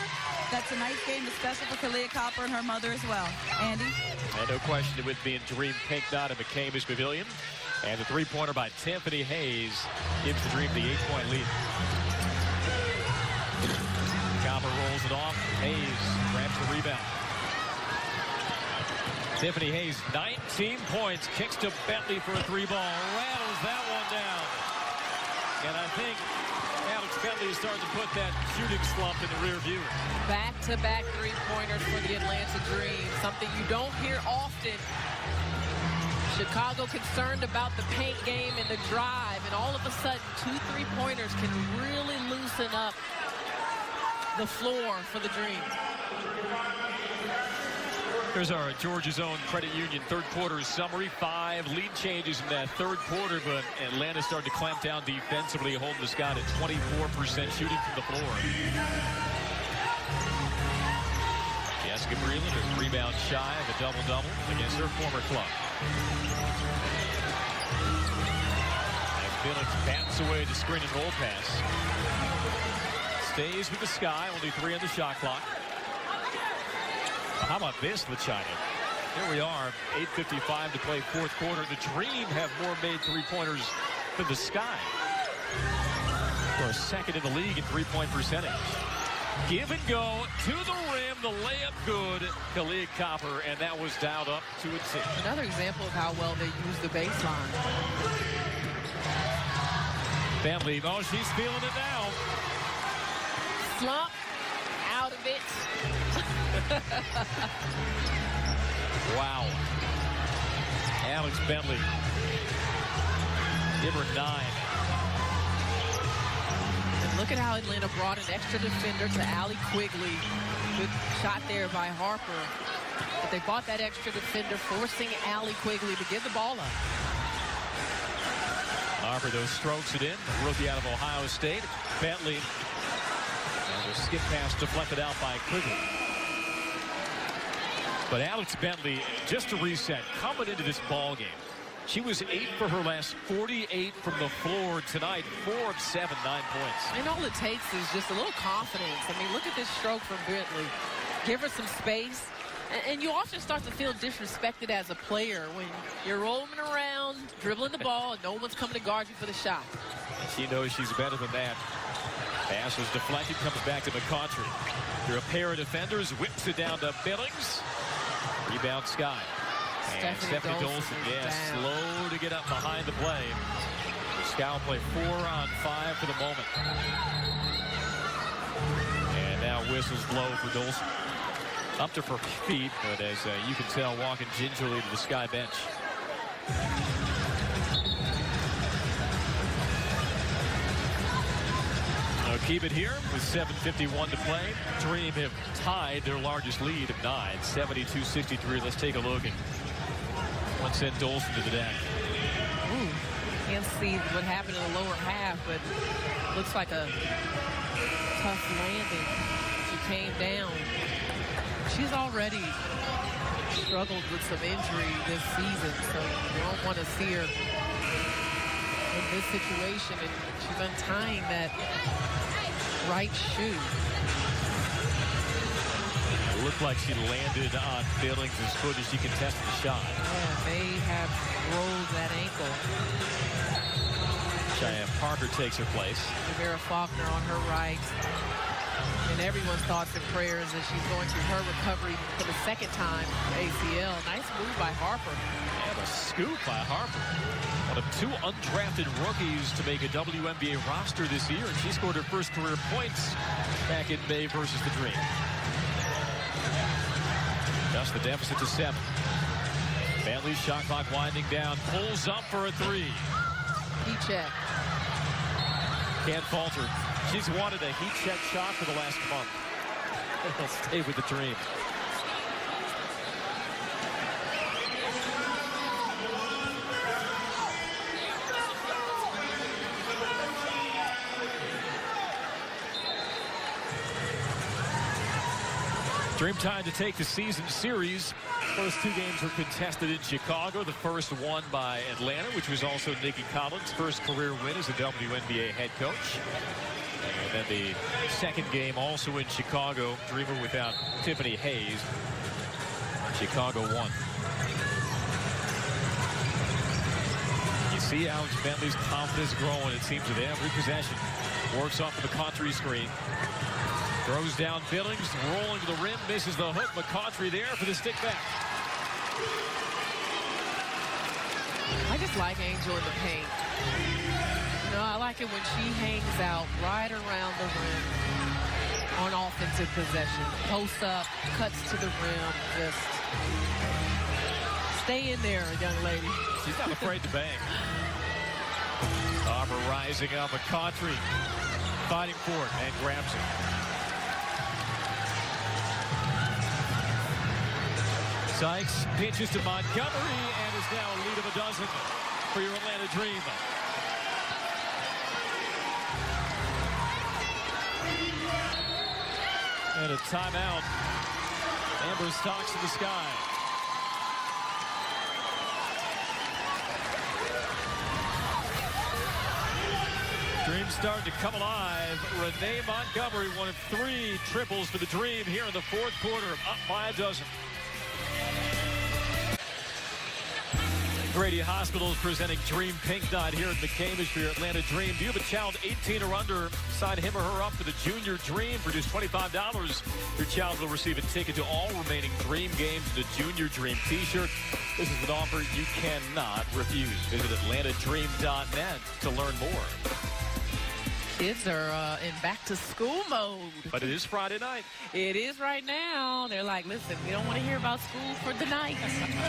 that tonight's game is special for Kalia Copper and her mother as well. Andy? And no question it would be in Dream Pink Knot at McCamish Pavilion. And the three-pointer by Tiffany Hayes gives the Dream the 8-point lead. Copper rolls it off. Hayes grabs the rebound. Tiffany Hayes, 19 points, kicks to Bentley for a three-ball, rattles that one down. And I think Alex Bentley is starting to put that shooting slump in the rear view. Back-to-back three-pointers for the Atlanta Dream, something you don't hear often. Chicago concerned about the paint game and the drive, and all of a sudden, 2 3-pointers can really loosen up the floor for the Dream. Here's our Georgia's own Credit Union third quarter summary. 5 lead changes in that third quarter, but Atlanta started to clamp down defensively, holding the Sky at 24% shooting from the floor. Jessica Breland is rebound shy of a double-double against her former club. As Billings bats away the screen and roll pass. Stays with the Sky, only 3 on the shot clock. How about this, LaChina? Here we are, 8:55 to play fourth quarter. The Dream have more made three-pointers than the Sky. For second in the league in three-point percentage. Give and go to the rim, the layup good. Kalia Copper, and that was dialed up to a 10. Another example of how well they use the baseline. Bentley, oh, she's feeling it now. Slump out of it. Wow. Alex Bentley. Give her 9. And look at how Atlanta brought an extra defender to Allie Quigley. Good shot there by Harper. But they brought that extra defender, forcing Allie Quigley to give the ball up. Harper, those strokes it in. Rookie out of Ohio State. Bentley. And a skip pass deflected out by Quigley. But Alex Bentley, just to reset, coming into this ball game, she was 8 for her last 48 from the floor tonight. 4 of 7, 9 points. And all it takes is just a little confidence. I mean, look at this stroke from Bentley. Give her some space. And you often start to feel disrespected as a player when you're rolling around, dribbling the ball, and no one's coming to guard you for the shot. And she knows she's better than that. Pass was deflected, comes back to McCautry. Through a pair of defenders, whips it down to Billings. Rebound Sky. And Stephanie Dolson, slow to get up behind the play. Sky will play 4 on 5 for the moment. And now whistles blow for Dolson. Up to her feet, but as you can tell, walking gingerly to the Sky bench. Keep it here with 7:51 to play. Dream have tied their largest lead of 9, 72-63. Let's take a look and let's send Dolson to the deck. Ooh, can't see what happened in the lower half, but looks like a tough landing. She came down. She's already struggled with some injury this season, so you don't want to see her in this situation, and she's untying that right shoe. It looked like she landed on Billings as foot as she contested the shot. Yeah, may have rolled that ankle. Cheyenne Parker takes her place. Vera Faulkner on her right. And everyone's thoughts and prayers as she's going through her recovery for the second time, ACL. Nice move by Harper. And a scoop by Harper. One of 2 undrafted rookies to make a WNBA roster this year, and she scored her first career points back in May versus the Dream. Just the deficit to 7. Bentley's shot clock winding down, pulls up for a 3. Key check. Can't falter. She's wanted a heat check shot for the last month. He'll stay with the Dream. Dream time to take the season series. First two games were contested in Chicago. The first won by Atlanta, which was also Nikki Collins' first career win as a WNBA head coach. And then the second game also in Chicago. Dreamer without Tiffany Hayes. Chicago won. You see Alex Bentley's confidence growing, it seems, with every possession. Works off of the Country screen. Throws down Billings, rolling to the rim, misses the hook. McCautry there for the stick back. I just like Angel in the paint. You know, I like it when she hangs out right around the rim on offensive possession. Posts up, cuts to the rim, just stay in there, young lady. She's not afraid to bang. Arbor rising up, McCautry fighting for it and grabs it. Sykes pitches to Montgomery and is now a lead of a dozen for your Atlanta Dream. And a timeout. Amber Stocks in the sky. Dream starting to come alive. Renee Montgomery, one of 3 triples for the Dream here in the fourth quarter, up by a dozen. Grady Hospital is presenting Dream Pink Night here at McCamish for your Atlanta Dream. Do you have a child 18 or under? Sign him or her up for the Junior Dream for just $25. Your child will receive a ticket to all remaining Dream games and a Junior Dream t-shirt. This is an offer you cannot refuse. Visit atlantadream.net to learn more. Kids are in back-to-school mode. But it is Friday night. It is right now. They're like, listen, we don't want to hear about school for the night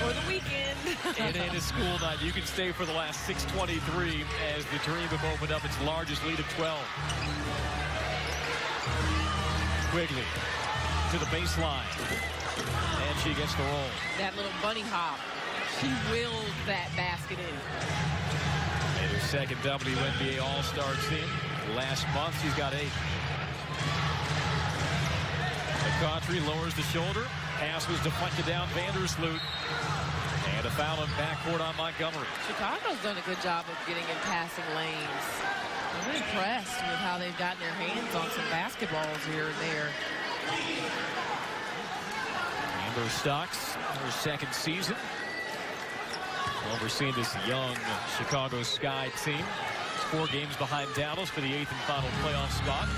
or the weekend. It ain't a school night. You can stay for the last 6:23 as the Dream have opened up its largest lead of 12. Quigley to the baseline. And she gets the roll. That little bunny hop. She willed that basket in. And her second WNBA All-Star team. Last month, she's got 8. McCautry lowers the shoulder. Pass was deflected down Vandersloot. And a foul in backcourt on Montgomery. Chicago's done a good job of getting in passing lanes. I'm impressed with how they've gotten their hands on some basketballs here and there. Amber Stocks, her second season. Overseeing this young Chicago Sky team. 4 games behind Dallas for the 8th and final playoff spot.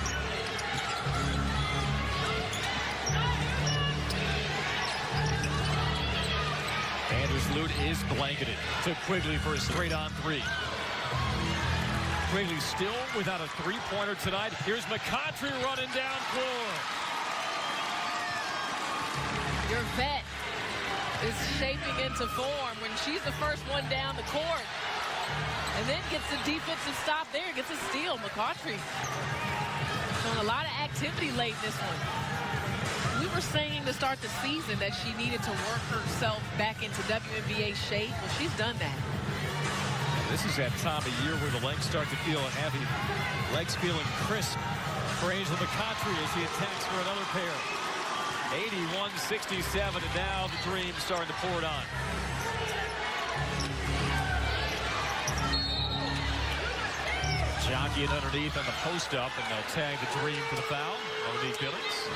Vandersloot is blanketed to Quigley for a straight-on 3. Quigley still without a 3-pointer tonight. Here's McCautry running down floor. Your vet is shaping into form when she's the first one down the court. And then gets a defensive stop there, gets a steal. McCautry showing a lot of activity late in this one. We were saying to start the season that she needed to work herself back into WNBA shape. Well, she's done that. This is that time of year where the legs start to feel heavy. Legs feeling crisp for Angel McCautry as she attacks for another pair. 81-67, and now the Dream starting to pour it on. Jockeying underneath on the post-up, and they'll tag the Dream for the foul. Underneath Billings.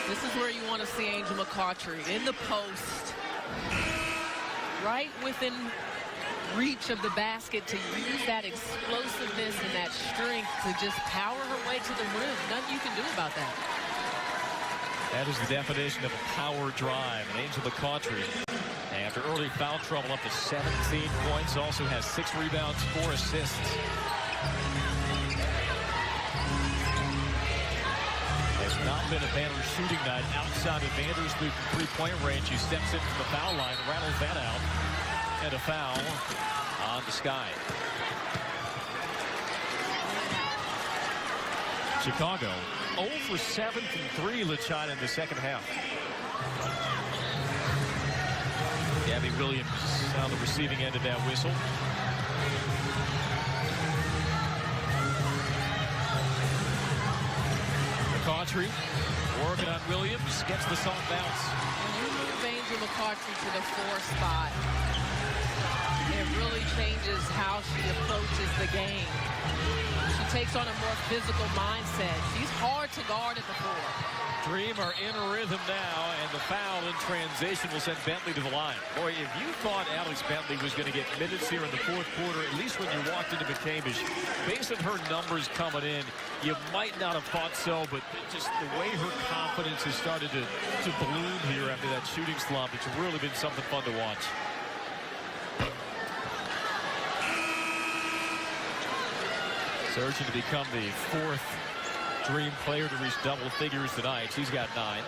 This is where you want to see Angel McCautry in the post. Right within reach of the basket to use that explosiveness and that strength to just power her way to the rim. Nothing you can do about that. That is the definition of a power drive. And Angel McCautry, after early foul trouble, up to 17 points. Also has 6 rebounds, 4 assists. Has not been a Banner shooting night outside of Vandersloot from 3-point range. He steps in from the foul line, rattles that out, and a foul on the Sky. Chicago 0 for 7 from 3, LaChina, in the second half. Gabby Williams on the receiving end of that whistle. McCautry working on Williams, gets the soft bounce. When you move Angel McCautry to the 4 spot, it really changes how she approaches the game. She takes on a more physical mindset. She's hard to guard at the 4. Dream are in rhythm now, and the foul in transition will send Bentley to the line. Boy, if you thought Alex Bentley was going to get minutes here in the fourth quarter, at least when you walked into McCamish, based on her numbers coming in, you might not have thought so, but just the way her confidence has started to bloom here after that shooting slump, it's really been something fun to watch. Surging to become the 4th Dream player to reach double figures tonight. She's got 9.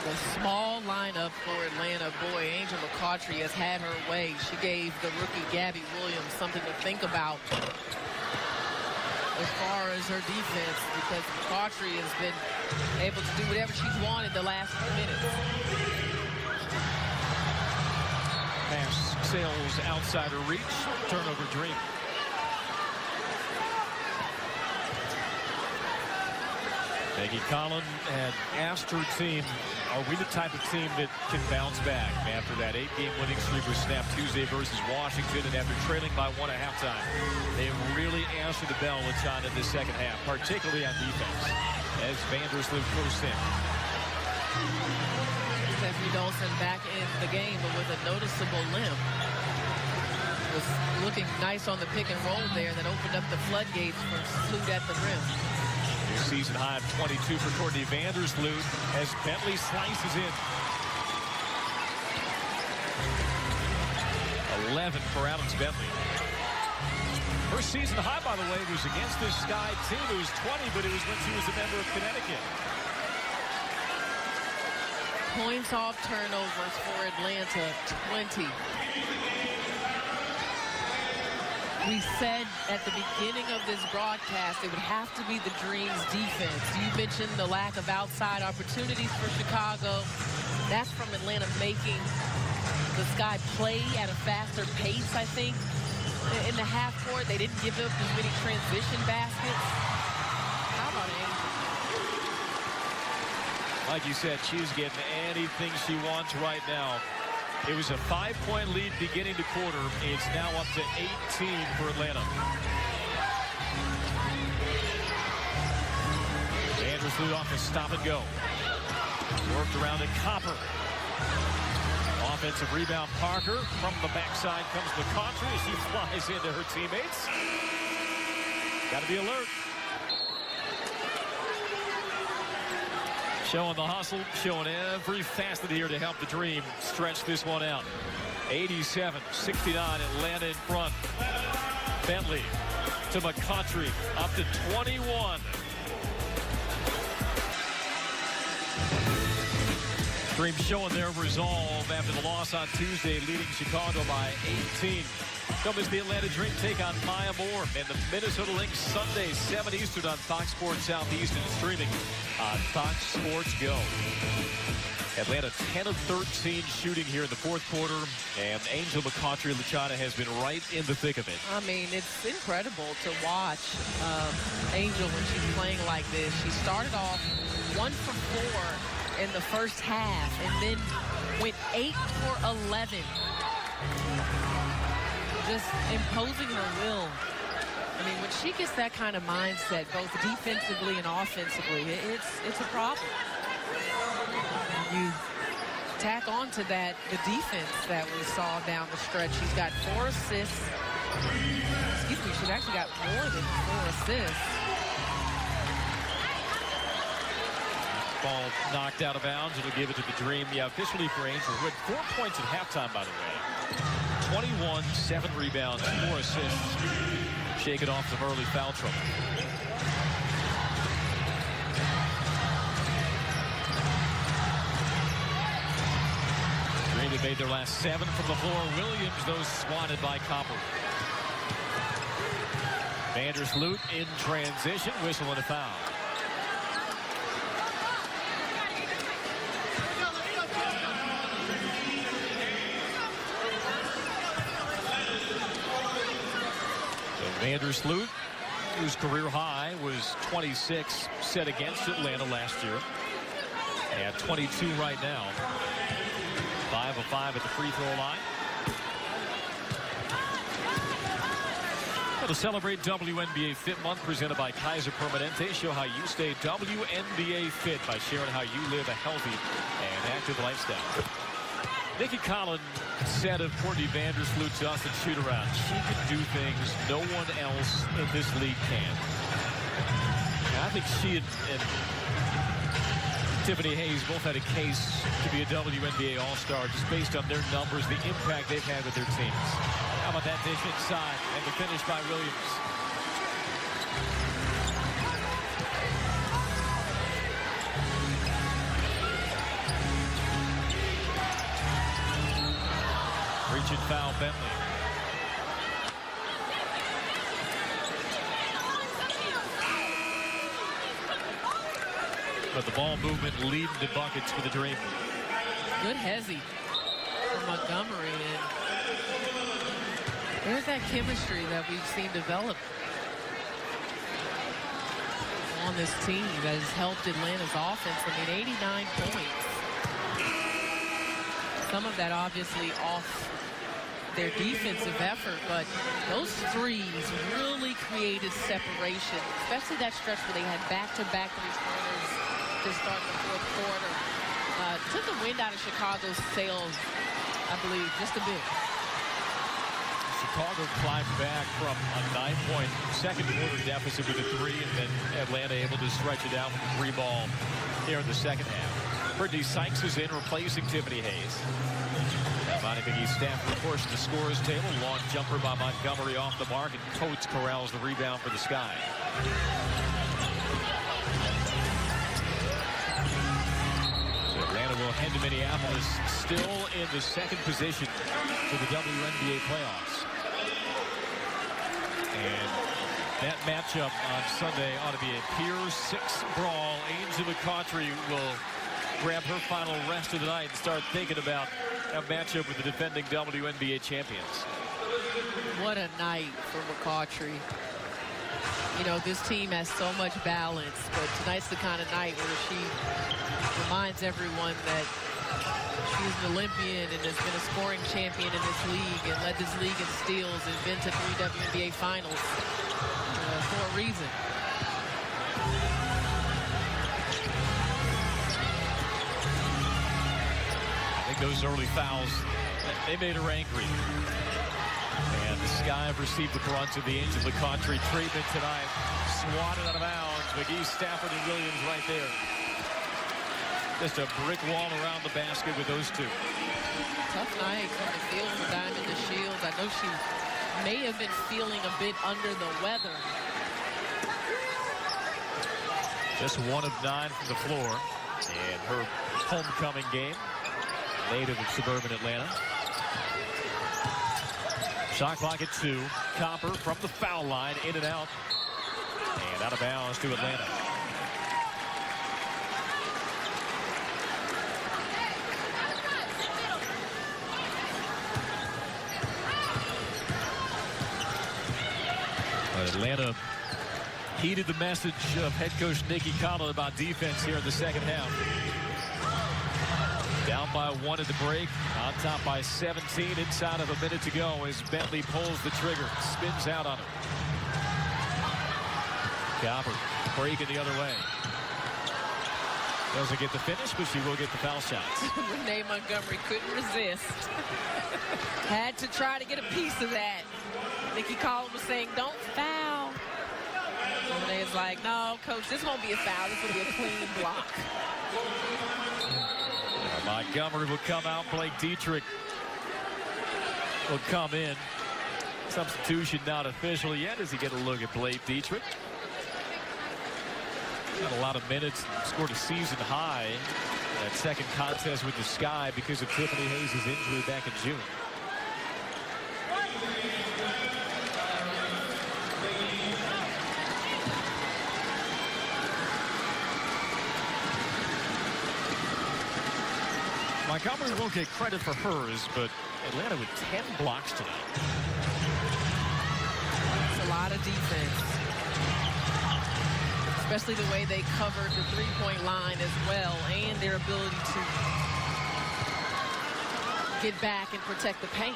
The small lineup for Atlanta. Boy, Angel McCautry has had her way. She gave the rookie Gabby Williams something to think about as far as her defense, because McCautry has been able to do whatever she's wanted the last few minutes. Pass sails outside her reach. Turnover, Dream. Maggie Collin had asked her team, are we the type of team that can bounce back after that 8-game winning streak was snapped Tuesday versus Washington, and after trailing by 1 at halftime? They really answered the bell, LaChina, in the second half, particularly on defense, as Vandersloot goes in. Stephanie Dolson back in the game, but with a noticeable limp. Was looking nice on the pick and roll there that opened up the floodgates for Sloot at the rim. Season high of 22 for Courtney Vandersloot as Bentley slices in. 11 for Alex Bentley. Her season high, by the way, was against this Sky team. It was 20, but it was when she was a member of Connecticut. Points off turnovers for Atlanta, 20. We said at the beginning of this broadcast it would have to be the Dream's defense. You mentioned the lack of outside opportunities for Chicago. That's from Atlanta making the Sky play at a faster pace, I think. In the half court, they didn't give up as many transition baskets. How about Angel? Like you said, she's getting anything she wants right now. It was a 5-point lead beginning the quarter. It's now up to 18 for Atlanta. Vandersloot off a stop and go. Worked around to Copper. Offensive rebound, Parker. From the backside comes McCautry as she flies into her teammates. Got to be alert. Showing the hustle, showing every facet here to help the Dream stretch this one out. 87-69, Atlanta in front. Bentley to McCautry, up to 21. Dream showing their resolve after the loss on Tuesday, leading Chicago by 18. Don't miss the Atlanta Dream take on Maya Moore and the Minnesota Lynx Sunday, 7 Eastern on Fox Sports Southeast and streaming on Fox Sports Go. Atlanta 10 of 13 shooting here in the fourth quarter, and Angel McCautry, LaChina, has been right in the thick of it. I mean, it's incredible to watch Angel when she's playing like this. She started off 1 for 4 in the first half and then went 8 for 11. Just imposing her will. I mean, when she gets that kind of mindset, both defensively and offensively, it's a problem. You tack on to that the defense that we saw down the stretch. She's got 4 assists. Excuse me, she's actually got more than 4 assists. Ball knocked out of bounds. It'll give it to the Dream. Yeah, officially for Angel, who had 4 points at halftime, by the way. 21, 7 rebounds, 4 assists. Shake it off some early foul trouble. Dream had made their last 7 from the floor. Williams, though, swatted by Copper. Vandersloot in transition, whistle and a foul. So Vandersloot, whose career high was 26 set against Atlanta last year, at 22 right now. 5 of 5 at the free throw line. To celebrate WNBA Fit Month, presented by Kaiser Permanente. Show how you stay WNBA fit by sharing how you live a healthy and active lifestyle. Nikki Collins said of Courtney Vandersloot to us at shoot-around, she can do things no one else in this league can. And I think she and Tiffany Hayes both had a case to be a WNBA All-Star just based on their numbers, the impact they've had with their teams. How about that dish inside and the finish by Williams? Reach and foul Bentley. But the ball movement leading to buckets for the Dream. Good hezzy for Montgomery. And there's that chemistry that we've seen develop on this team that has helped Atlanta's offense. I mean, 89 points. Some of that obviously off their defensive effort, but those threes really created separation, especially that stretch where they had back-to-back three-pointers to start the fourth quarter. Took the wind out of Chicago's sails, I believe, just a bit. Chicago climbed back from a 9-point second quarter deficit with a 3, and then Atlanta able to stretch it out with a 3-ball here in the second half. Brittany Sykes is in, replacing Tiffany Hayes. Bonnie McGee Stafford, of course, the scorers table. Long jumper by Montgomery off the mark, and Coates corrals the rebound for the Sky. So Atlanta will head to Minneapolis, still in the second position for the WNBA playoffs. And that matchup on Sunday ought to be a Pier 6 brawl. Angel McCautry will grab her final rest of the night and start thinking about a matchup with the defending WNBA champions. What a night for McCautry. You know, this team has so much balance, but tonight's the kind of night where she reminds everyone that she's an Olympian and has been a scoring champion in this league and led this league in steals and been to 3 WNBA finals for a reason. Those early fouls, they made her angry. And the Sky have received the brunt of the Angel McCautry treatment tonight. Swatted out of bounds. McGee, Stafford, and Williams right there. Just a brick wall around the basket with those two. Tough night on the field for Diamond DeShields. I know she may have been feeling a bit under the weather. Just 1 of 9 from the floor in her homecoming game. Native of suburban Atlanta. Shot clock at 2. Copper from the foul line, in and out. And out of bounds to Atlanta. Atlanta heeded the message of head coach Nikki Collins about defense here in the second half. Down by 1 at the break, on top by 17 inside of a minute to go as Bentley pulls the trigger, spins out on him. Copper breaking the other way. Doesn't get the finish, but she will get the foul shots. Renee Montgomery couldn't resist. Had to try to get a piece of that. Nikki Collins was saying, don't foul. Renee's like, no, coach, this won't be a foul. This will be a clean block. Montgomery will come out. Blake Dietrich will come in. Substitution not official yet as he get a look at Blake Dietrich. Got a lot of minutes. Scored a season high. That second contest with the Sky because of Tiffany Hayes' injury back in June. Montgomery won't get credit for hers, but Atlanta with 10 blocks tonight. It's a lot of defense, especially the way they covered the three-point line as well, and their ability to get back and protect the paint.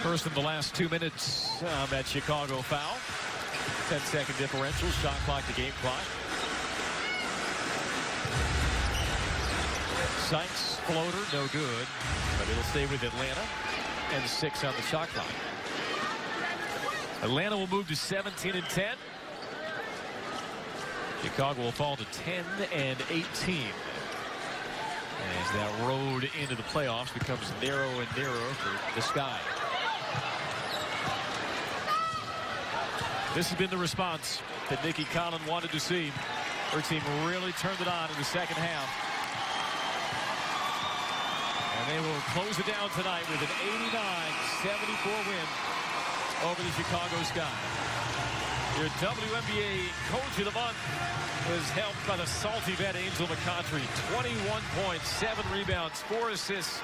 First in the last 2 minutes, that Chicago foul. 10-second differential, shot clock to game clock. Sykes floater, no good, but it'll stay with Atlanta, and 6 on the shot clock. Atlanta will move to 17-10. Chicago will fall to 10-18. As that road into the playoffs becomes narrow and narrow for the Sky. This has been the response that Nikki Collin wanted to see. Her team really turned it on in the second half. And they will close it down tonight with an 89-74 win over the Chicago Sky. Your WNBA Coach of the Month was helped by the salty vet Angel McCoughtry. 21 points, 7 rebounds, 4 assists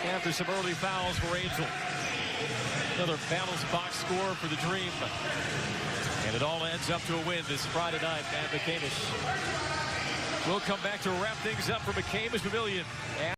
after some early fouls for Angel. Another balanced box score for the Dream. And it all ends up to a win this Friday night at McCamish. We'll come back to wrap things up for McCamish Pavilion.